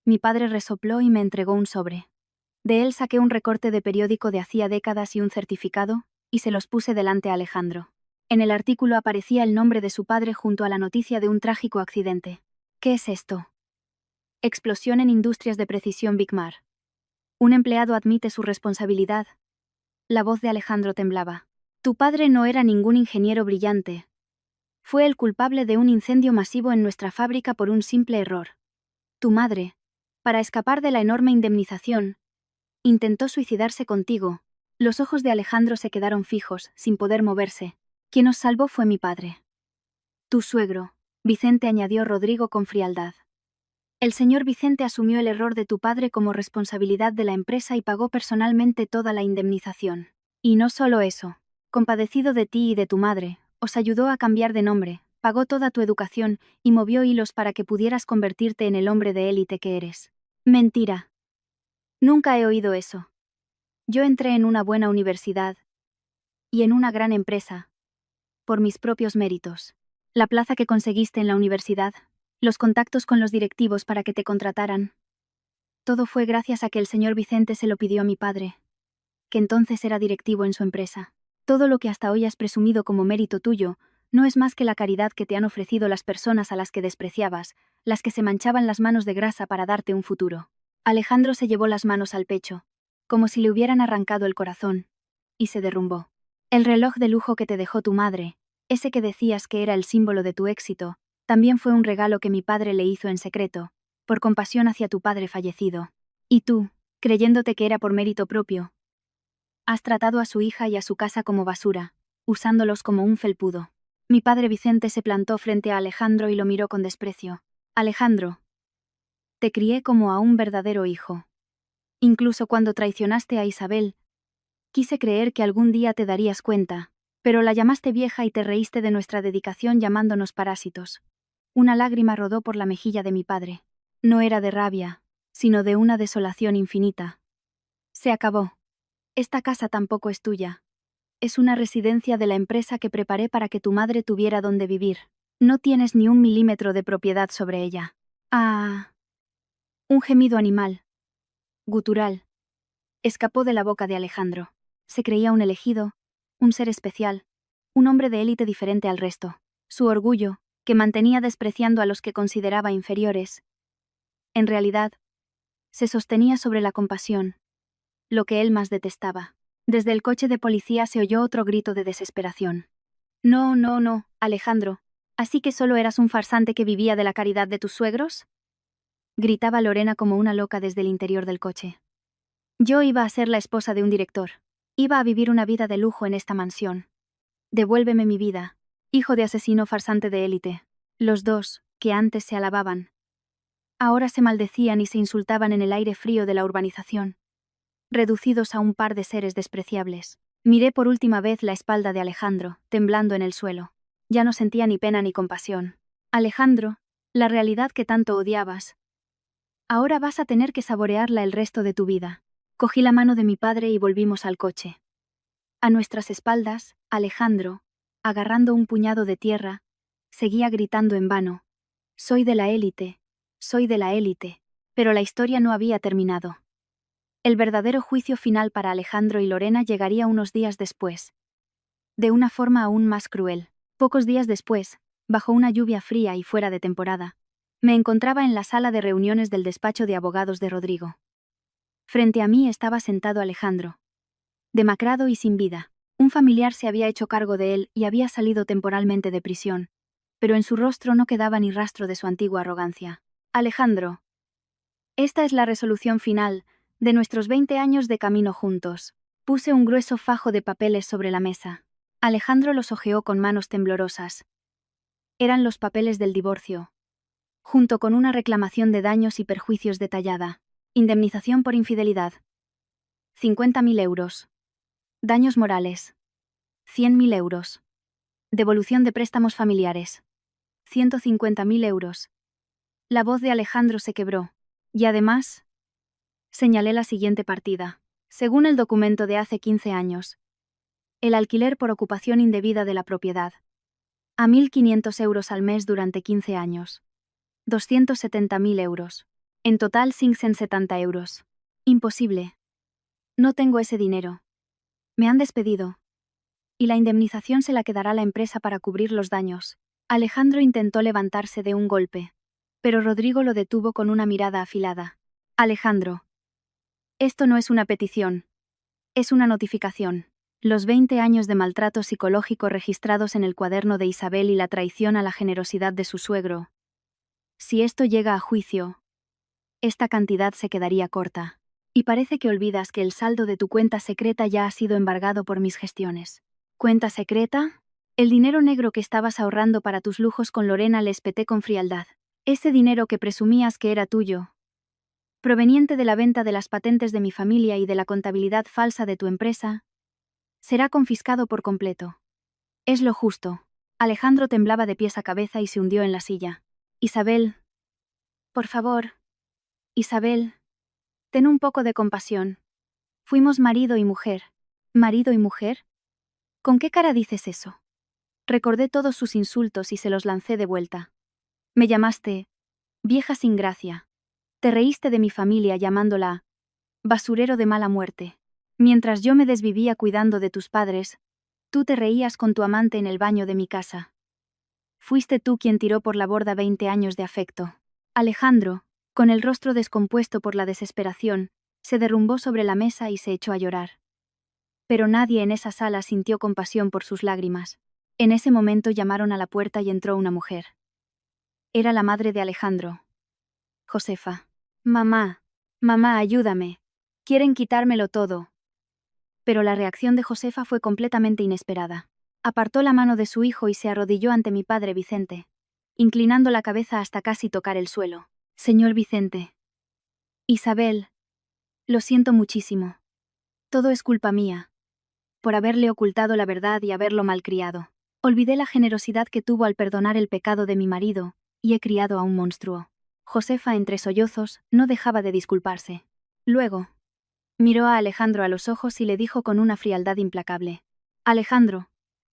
Mi padre resopló y me entregó un sobre. De él saqué un recorte de periódico de hacía décadas y un certificado, y se los puse delante a Alejandro. En el artículo aparecía el nombre de su padre junto a la noticia de un trágico accidente. «¿Qué es esto?». Explosión en Industrias de Precisión Bigmar. Un empleado admite su responsabilidad. La voz de Alejandro temblaba. Tu padre no era ningún ingeniero brillante. Fue el culpable de un incendio masivo en nuestra fábrica por un simple error. Tu madre, para escapar de la enorme indemnización, intentó suicidarse contigo. Los ojos de Alejandro se quedaron fijos, sin poder moverse. Quien os salvó fue mi padre. Tu suegro, Vicente, añadió Rodrigo con frialdad. El señor Vicente asumió el error de tu padre como responsabilidad de la empresa y pagó personalmente toda la indemnización. Y no solo eso. Compadecido de ti y de tu madre, os ayudó a cambiar de nombre, pagó toda tu educación y movió hilos para que pudieras convertirte en el hombre de élite que eres. Mentira. Nunca he oído eso. Yo entré en una buena universidad y en una gran empresa, por mis propios méritos. La plaza que conseguiste en la universidad, los contactos con los directivos para que te contrataran. Todo fue gracias a que el señor Vicente se lo pidió a mi padre, que entonces era directivo en su empresa. Todo lo que hasta hoy has presumido como mérito tuyo no es más que la caridad que te han ofrecido las personas a las que despreciabas, las que se manchaban las manos de grasa para darte un futuro. Alejandro se llevó las manos al pecho, como si le hubieran arrancado el corazón, y se derrumbó. El reloj de lujo que te dejó tu madre, ese que decías que era el símbolo de tu éxito, también fue un regalo que mi padre le hizo en secreto, por compasión hacia tu padre fallecido. Y tú, creyéndote que era por mérito propio, has tratado a su hija y a su casa como basura, usándolos como un felpudo. Mi padre Vicente se plantó frente a Alejandro y lo miró con desprecio. Alejandro, te crié como a un verdadero hijo. Incluso cuando traicionaste a Isabel, quise creer que algún día te darías cuenta, pero la llamaste vieja y te reíste de nuestra dedicación llamándonos parásitos. Una lágrima rodó por la mejilla de mi padre. No era de rabia, sino de una desolación infinita. Se acabó. Esta casa tampoco es tuya. Es una residencia de la empresa que preparé para que tu madre tuviera donde vivir. No tienes ni un milímetro de propiedad sobre ella. Ah. Un gemido animal, gutural, escapó de la boca de Alejandro. Se creía un elegido, un ser especial, un hombre de élite diferente al resto. Su orgullo, que mantenía despreciando a los que consideraba inferiores, en realidad, se sostenía sobre la compasión, lo que él más detestaba. Desde el coche de policía se oyó otro grito de desesperación. No, no, no, Alejandro. ¿Así que solo eras un farsante que vivía de la caridad de tus suegros? Gritaba Lorena como una loca desde el interior del coche. Yo iba a ser la esposa de un director. Iba a vivir una vida de lujo en esta mansión. Devuélveme mi vida, hijo de asesino farsante de élite. Los dos, que antes se alababan, ahora se maldecían y se insultaban en el aire frío de la urbanización, reducidos a un par de seres despreciables. Miré por última vez la espalda de Alejandro, temblando en el suelo. Ya no sentía ni pena ni compasión. Alejandro, la realidad que tanto odiabas. Ahora vas a tener que saborearla el resto de tu vida. Cogí la mano de mi padre y volvimos al coche. A nuestras espaldas, Alejandro, agarrando un puñado de tierra, seguía gritando en vano. Soy de la élite, soy de la élite. Pero la historia no había terminado. El verdadero juicio final para Alejandro y Lorena llegaría unos días después. De una forma aún más cruel. Pocos días después, bajo una lluvia fría y fuera de temporada, me encontraba en la sala de reuniones del despacho de abogados de Rodrigo. Frente a mí estaba sentado Alejandro. Demacrado y sin vida. Un familiar se había hecho cargo de él y había salido temporalmente de prisión, pero en su rostro no quedaba ni rastro de su antigua arrogancia. Alejandro. Esta es la resolución final de nuestros 20 años de camino juntos. Puse un grueso fajo de papeles sobre la mesa. Alejandro los hojeó con manos temblorosas. Eran los papeles del divorcio, junto con una reclamación de daños y perjuicios detallada. Indemnización por infidelidad. 50.000 euros. Daños morales. 100.000 euros. Devolución de préstamos familiares. 150.000 euros. La voz de Alejandro se quebró. Y además, señalé la siguiente partida. Según el documento de hace 15 años, el alquiler por ocupación indebida de la propiedad. A 1.500 euros al mes durante 15 años. 270.000 euros. En total 570 euros. Imposible. No tengo ese dinero. Me han despedido. Y la indemnización se la quedará la empresa para cubrir los daños. Alejandro intentó levantarse de un golpe. Pero Rodrigo lo detuvo con una mirada afilada. Alejandro. Esto no es una petición. Es una notificación. Los 20 años de maltrato psicológico registrados en el cuaderno de Isabel y la traición a la generosidad de su suegro. Si esto llega a juicio, esta cantidad se quedaría corta. Y parece que olvidas que el saldo de tu cuenta secreta ya ha sido embargado por mis gestiones. ¿Cuenta secreta? El dinero negro que estabas ahorrando para tus lujos con Lorena le espeté con frialdad. Ese dinero que presumías que era tuyo, proveniente de la venta de las patentes de mi familia y de la contabilidad falsa de tu empresa, será confiscado por completo. Es lo justo. Alejandro temblaba de pies a cabeza y se hundió en la silla. Isabel. Por favor. Isabel. Ten un poco de compasión. Fuimos marido y mujer. ¿Marido y mujer? ¿Con qué cara dices eso? Recordé todos sus insultos y se los lancé de vuelta. Me llamaste vieja sin gracia. Te reíste de mi familia llamándola basurero de mala muerte. Mientras yo me desvivía cuidando de tus padres, tú te reías con tu amante en el baño de mi casa. Fuiste tú quien tiró por la borda 20 años de afecto. Alejandro, con el rostro descompuesto por la desesperación, se derrumbó sobre la mesa y se echó a llorar. Pero nadie en esa sala sintió compasión por sus lágrimas. En ese momento llamaron a la puerta y entró una mujer. Era la madre de Alejandro. Josefa. Mamá, mamá, ayúdame. Quieren quitármelo todo. Pero la reacción de Josefa fue completamente inesperada. Apartó la mano de su hijo y se arrodilló ante mi padre Vicente, inclinando la cabeza hasta casi tocar el suelo. Señor Vicente. Isabel. Lo siento muchísimo. Todo es culpa mía. Por haberle ocultado la verdad y haberlo malcriado. Olvidé la generosidad que tuvo al perdonar el pecado de mi marido, y he criado a un monstruo. Josefa, entre sollozos, no dejaba de disculparse. Luego, miró a Alejandro a los ojos y le dijo con una frialdad implacable. Alejandro,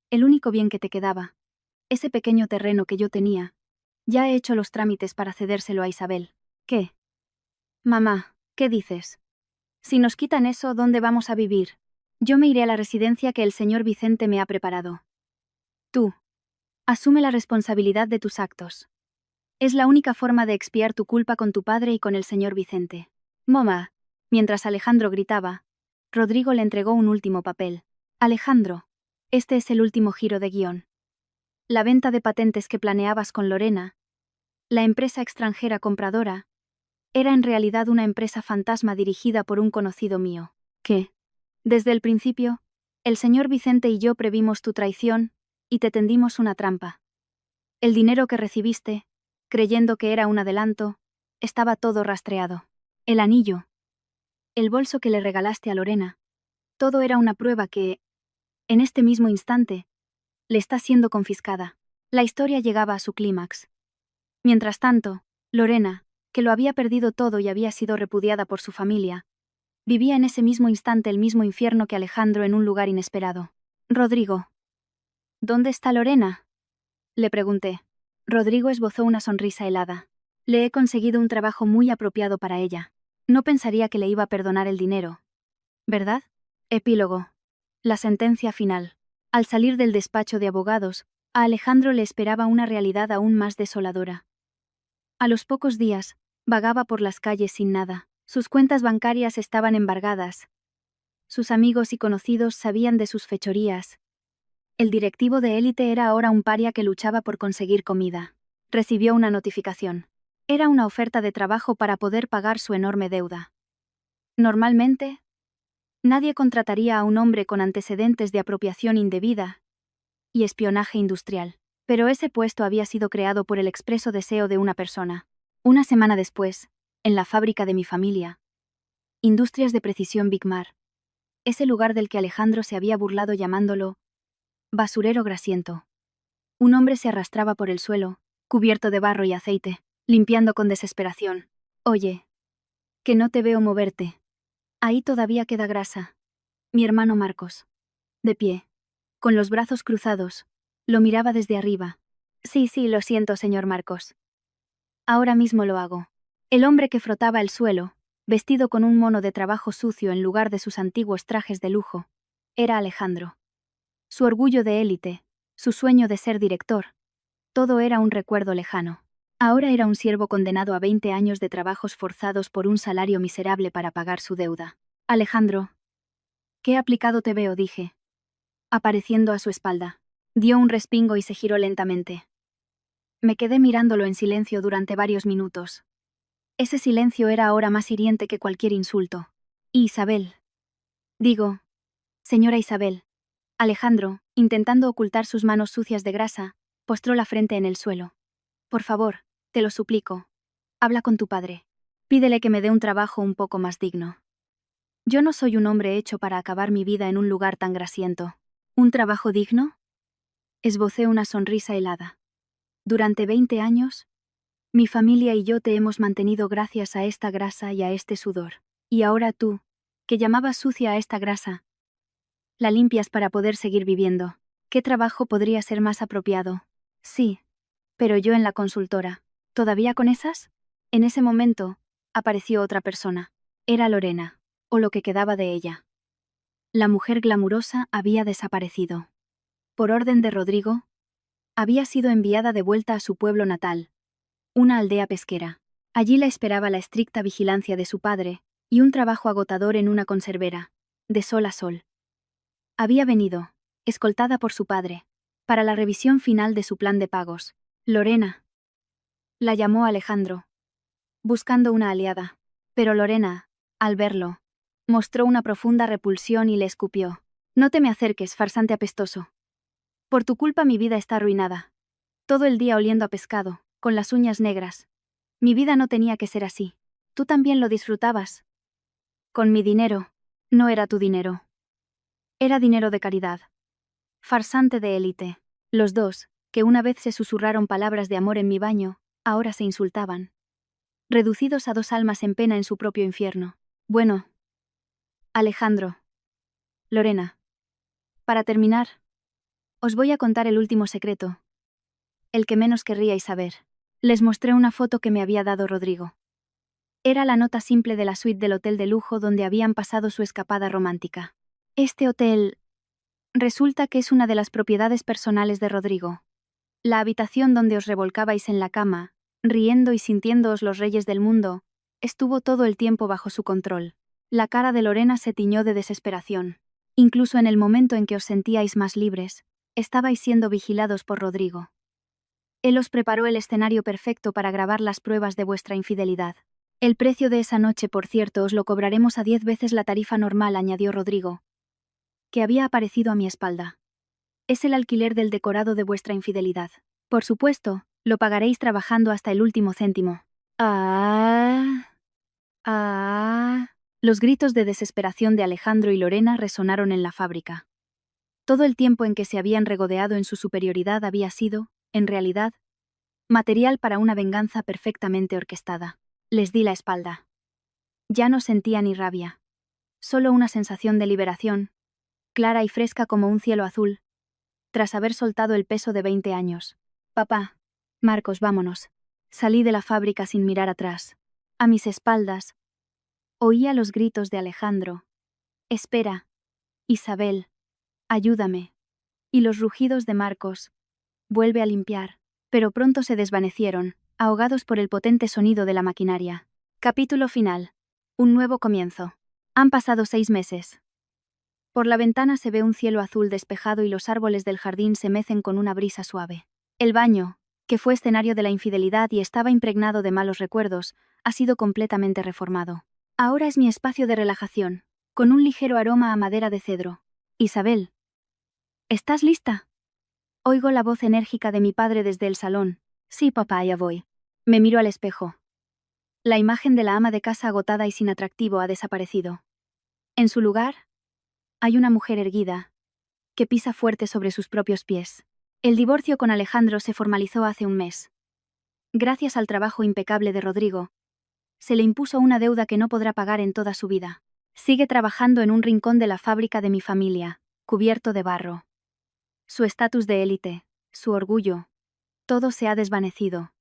el único bien que te quedaba, ese pequeño terreno que yo tenía, ya he hecho los trámites para cedérselo a Isabel. ¿Qué? Mamá, ¿qué dices? Si nos quitan eso, ¿dónde vamos a vivir? Yo me iré a la residencia que el señor Vicente me ha preparado. Tú. Asume la responsabilidad de tus actos. Es la única forma de expiar tu culpa con tu padre y con el señor Vicente. Mamá. Mientras Alejandro gritaba, Rodrigo le entregó un último papel. Alejandro, este es el último giro de guión. La venta de patentes que planeabas con Lorena, la empresa extranjera compradora, era en realidad una empresa fantasma dirigida por un conocido mío. ¿Qué? Desde el principio, el señor Vicente y yo previmos tu traición, y te tendimos una trampa. El dinero que recibiste, creyendo que era un adelanto, estaba todo rastreado. El anillo, el bolso que le regalaste a Lorena, todo era una prueba que, en este mismo instante, le está siendo confiscada. La historia llegaba a su clímax. Mientras tanto, Lorena, que lo había perdido todo y había sido repudiada por su familia, vivía en ese mismo instante el mismo infierno que Alejandro en un lugar inesperado. Rodrigo. ¿Dónde está Lorena? Le pregunté. Rodrigo esbozó una sonrisa helada. Le he conseguido un trabajo muy apropiado para ella. No pensaría que le iba a perdonar el dinero. ¿Verdad? Epílogo. La sentencia final. Al salir del despacho de abogados, a Alejandro le esperaba una realidad aún más desoladora. A los pocos días, vagaba por las calles sin nada. Sus cuentas bancarias estaban embargadas. Sus amigos y conocidos sabían de sus fechorías. El directivo de élite era ahora un paria que luchaba por conseguir comida. Recibió una notificación. Era una oferta de trabajo para poder pagar su enorme deuda. Normalmente, nadie contrataría a un hombre con antecedentes de apropiación indebida y espionaje industrial. Pero ese puesto había sido creado por el expreso deseo de una persona. Una semana después, en la fábrica de mi familia, Industrias de Precisión Bigmar, ese lugar del que Alejandro se había burlado llamándolo basurero grasiento. Un hombre se arrastraba por el suelo, cubierto de barro y aceite, limpiando con desesperación. Oye, que no te veo moverte. Ahí todavía queda grasa. Mi hermano Marcos. De pie, con los brazos cruzados, lo miraba desde arriba. Sí, lo siento, señor Marcos. Ahora mismo lo hago. El hombre que frotaba el suelo, vestido con un mono de trabajo sucio en lugar de sus antiguos trajes de lujo, era Alejandro. Su orgullo de élite, su sueño de ser director, todo era un recuerdo lejano. Ahora era un siervo condenado a 20 años de trabajos forzados por un salario miserable para pagar su deuda. Alejandro. Qué aplicado te veo, dije, apareciendo a su espalda. Dio un respingo y se giró lentamente. Me quedé mirándolo en silencio durante varios minutos. Ese silencio era ahora más hiriente que cualquier insulto. Y Isabel. Digo, señora Isabel. Alejandro, intentando ocultar sus manos sucias de grasa, postró la frente en el suelo. Por favor, te lo suplico. Habla con tu padre. Pídele que me dé un trabajo un poco más digno. Yo no soy un hombre hecho para acabar mi vida en un lugar tan grasiento. ¿Un trabajo digno? Esbocé una sonrisa helada. Durante 20 años, mi familia y yo te hemos mantenido gracias a esta grasa y a este sudor. Y ahora tú, que llamabas sucia a esta grasa, la limpias para poder seguir viviendo. ¿Qué trabajo podría ser más apropiado? Sí, pero yo en la consultora. ¿Todavía con esas? En ese momento, apareció otra persona. Era Lorena, o lo que quedaba de ella. La mujer glamurosa había desaparecido. Por orden de Rodrigo, había sido enviada de vuelta a su pueblo natal, una aldea pesquera. Allí la esperaba la estricta vigilancia de su padre y un trabajo agotador en una conservera, de sol a sol. Había venido, escoltada por su padre, para la revisión final de su plan de pagos. Lorena. La llamó Alejandro, buscando una aliada. Pero Lorena, al verlo, mostró una profunda repulsión y le escupió. No te me acerques, farsante apestoso. Por tu culpa mi vida está arruinada. Todo el día oliendo a pescado, con las uñas negras. Mi vida no tenía que ser así. Tú también lo disfrutabas. Con mi dinero. No era tu dinero. Era dinero de caridad. Farsante de élite. Los dos, que una vez se susurraron palabras de amor en mi baño, ahora se insultaban. Reducidos a dos almas en pena en su propio infierno. Bueno. Alejandro. Lorena. Para terminar, os voy a contar el último secreto. El que menos querríais saber. Les mostré una foto que me había dado Rodrigo. Era la nota simple de la suite del hotel de lujo donde habían pasado su escapada romántica. Este hotel... resulta que es una de las propiedades personales de Rodrigo. La habitación donde os revolcabais en la cama, riendo y sintiéndoos los reyes del mundo, estuvo todo el tiempo bajo su control. La cara de Lorena se tiñó de desesperación. Incluso en el momento en que os sentíais más libres, estabais siendo vigilados por Rodrigo. Él os preparó el escenario perfecto para grabar las pruebas de vuestra infidelidad. El precio de esa noche, por cierto, os lo cobraremos a 10 veces la tarifa normal, añadió Rodrigo, que había aparecido a mi espalda. Es el alquiler del decorado de vuestra infidelidad. Por supuesto, lo pagaréis trabajando hasta el último céntimo. Los gritos de desesperación de Alejandro y Lorena resonaron en la fábrica. Todo el tiempo en que se habían regodeado en su superioridad había sido, en realidad, material para una venganza perfectamente orquestada. Les di la espalda. Ya no sentía ni rabia. Solo una sensación de liberación, clara y fresca como un cielo azul, tras haber soltado el peso de 20 años. Papá. Marcos, vámonos. Salí de la fábrica sin mirar atrás. A mis espaldas, oía los gritos de Alejandro. Espera. Isabel. Ayúdame. Y los rugidos de Marcos. Vuelve a limpiar. Pero pronto se desvanecieron, ahogados por el potente sonido de la maquinaria. Capítulo final. Un nuevo comienzo. Han pasado 6 meses. Por la ventana se ve un cielo azul despejado y los árboles del jardín se mecen con una brisa suave. El baño, que fue escenario de la infidelidad y estaba impregnado de malos recuerdos, ha sido completamente reformado. Ahora es mi espacio de relajación, con un ligero aroma a madera de cedro. Isabel. ¿Estás lista? Oigo la voz enérgica de mi padre desde el salón. Sí, papá, ya voy. Me miro al espejo. La imagen de la ama de casa agotada y sin atractivo ha desaparecido. En su lugar, hay una mujer erguida, que pisa fuerte sobre sus propios pies. El divorcio con Alejandro se formalizó hace un mes. Gracias al trabajo impecable de Rodrigo, se le impuso una deuda que no podrá pagar en toda su vida. Sigue trabajando en un rincón de la fábrica de mi familia, cubierto de barro. Su estatus de élite, su orgullo, todo se ha desvanecido.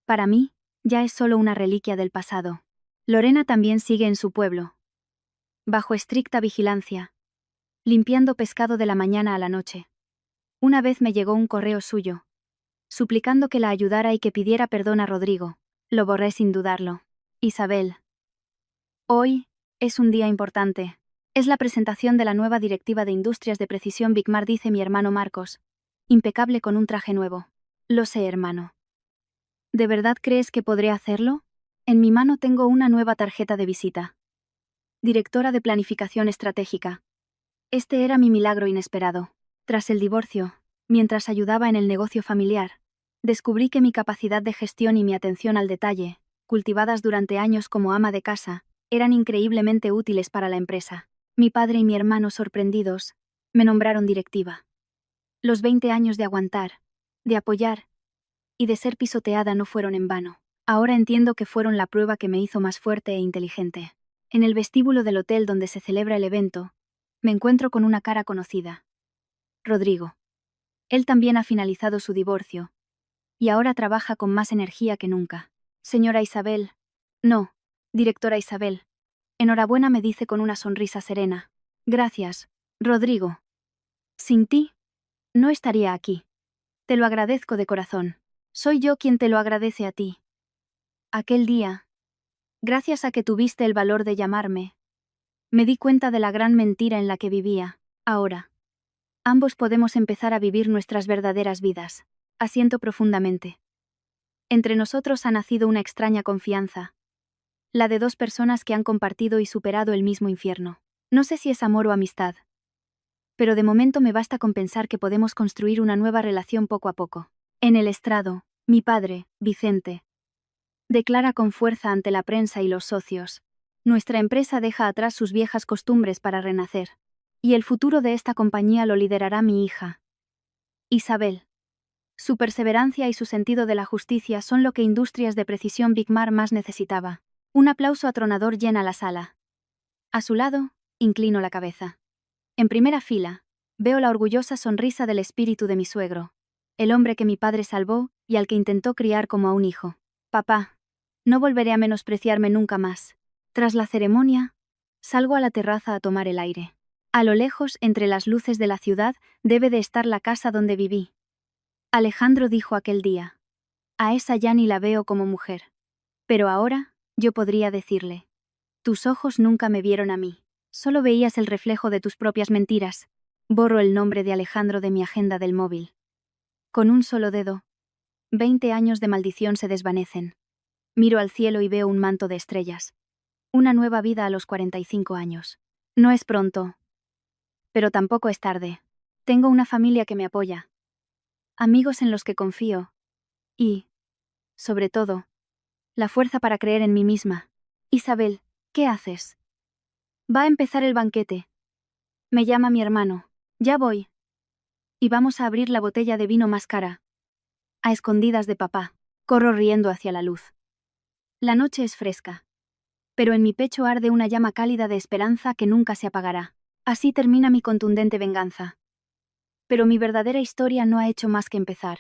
Para mí, ya es solo una reliquia del pasado. Lorena también sigue en su pueblo, bajo estricta vigilancia, limpiando pescado de la mañana a la noche. Una vez me llegó un correo suyo. suplicando que la ayudara y que pidiera perdón a Rodrigo. Lo borré sin dudarlo. Isabel. Hoy es un día importante. Es la presentación de la nueva directiva de Industrias de Precisión Bigmar, dice mi hermano Marcos. Impecable con un traje nuevo. Lo sé, hermano. ¿De verdad crees que podré hacerlo? En mi mano tengo una nueva tarjeta de visita. Directora de Planificación Estratégica. Este era mi milagro inesperado. Tras el divorcio, mientras ayudaba en el negocio familiar, descubrí que mi capacidad de gestión y mi atención al detalle, cultivadas durante años como ama de casa, eran increíblemente útiles para la empresa. Mi padre y mi hermano, sorprendidos, me nombraron directiva. Los 20 años de aguantar, de apoyar y de ser pisoteada no fueron en vano. Ahora entiendo que fueron la prueba que me hizo más fuerte e inteligente. En el vestíbulo del hotel donde se celebra el evento, me encuentro con una cara conocida. Rodrigo. Él también ha finalizado su divorcio, y ahora trabaja con más energía que nunca. Señora Isabel. No, directora Isabel. Enhorabuena, me dice con una sonrisa serena. Gracias, Rodrigo. Sin ti, no estaría aquí. Te lo agradezco de corazón. Soy yo quien te lo agradece a ti. Aquel día, gracias a que tuviste el valor de llamarme, me di cuenta de la gran mentira en la que vivía. Ahora, ambos podemos empezar a vivir nuestras verdaderas vidas. Asiento profundamente. Entre nosotros ha nacido una extraña confianza. La de dos personas que han compartido y superado el mismo infierno. No sé si es amor o amistad. Pero de momento me basta con pensar que podemos construir una nueva relación poco a poco. En el estrado, mi padre, Vicente, declara con fuerza ante la prensa y los socios: nuestra empresa deja atrás sus viejas costumbres para renacer. Y el futuro de esta compañía lo liderará mi hija, Isabel. Su perseverancia y su sentido de la justicia son lo que Industrias de Precisión Bigmar más necesitaba. Un aplauso atronador llena la sala. A su lado, inclino la cabeza. En primera fila, veo la orgullosa sonrisa del espíritu de mi suegro, el hombre que mi padre salvó y al que intentó criar como a un hijo. Papá, no volveré a menospreciarme nunca más. Tras la ceremonia, salgo a la terraza a tomar el aire. A lo lejos, entre las luces de la ciudad, debe de estar la casa donde viví. Alejandro dijo aquel día: a esa ya ni la veo como mujer. Pero ahora, yo podría decirle: tus ojos nunca me vieron a mí. Solo veías el reflejo de tus propias mentiras. Borro el nombre de Alejandro de mi agenda del móvil. Con un solo dedo, 20 años de maldición se desvanecen. Miro al cielo y veo un manto de estrellas. Una nueva vida a los 45 años. No es pronto, pero tampoco es tarde. Tengo una familia que me apoya, amigos en los que confío, y, sobre todo, la fuerza para creer en mí misma. Isabel, ¿qué haces? Va a empezar el banquete. Me llama mi hermano. Ya voy. Y vamos a abrir la botella de vino más cara. A escondidas de papá. Corro riendo hacia la luz. La noche es fresca, pero en mi pecho arde una llama cálida de esperanza que nunca se apagará. Así termina mi contundente venganza. Pero mi verdadera historia no ha hecho más que empezar.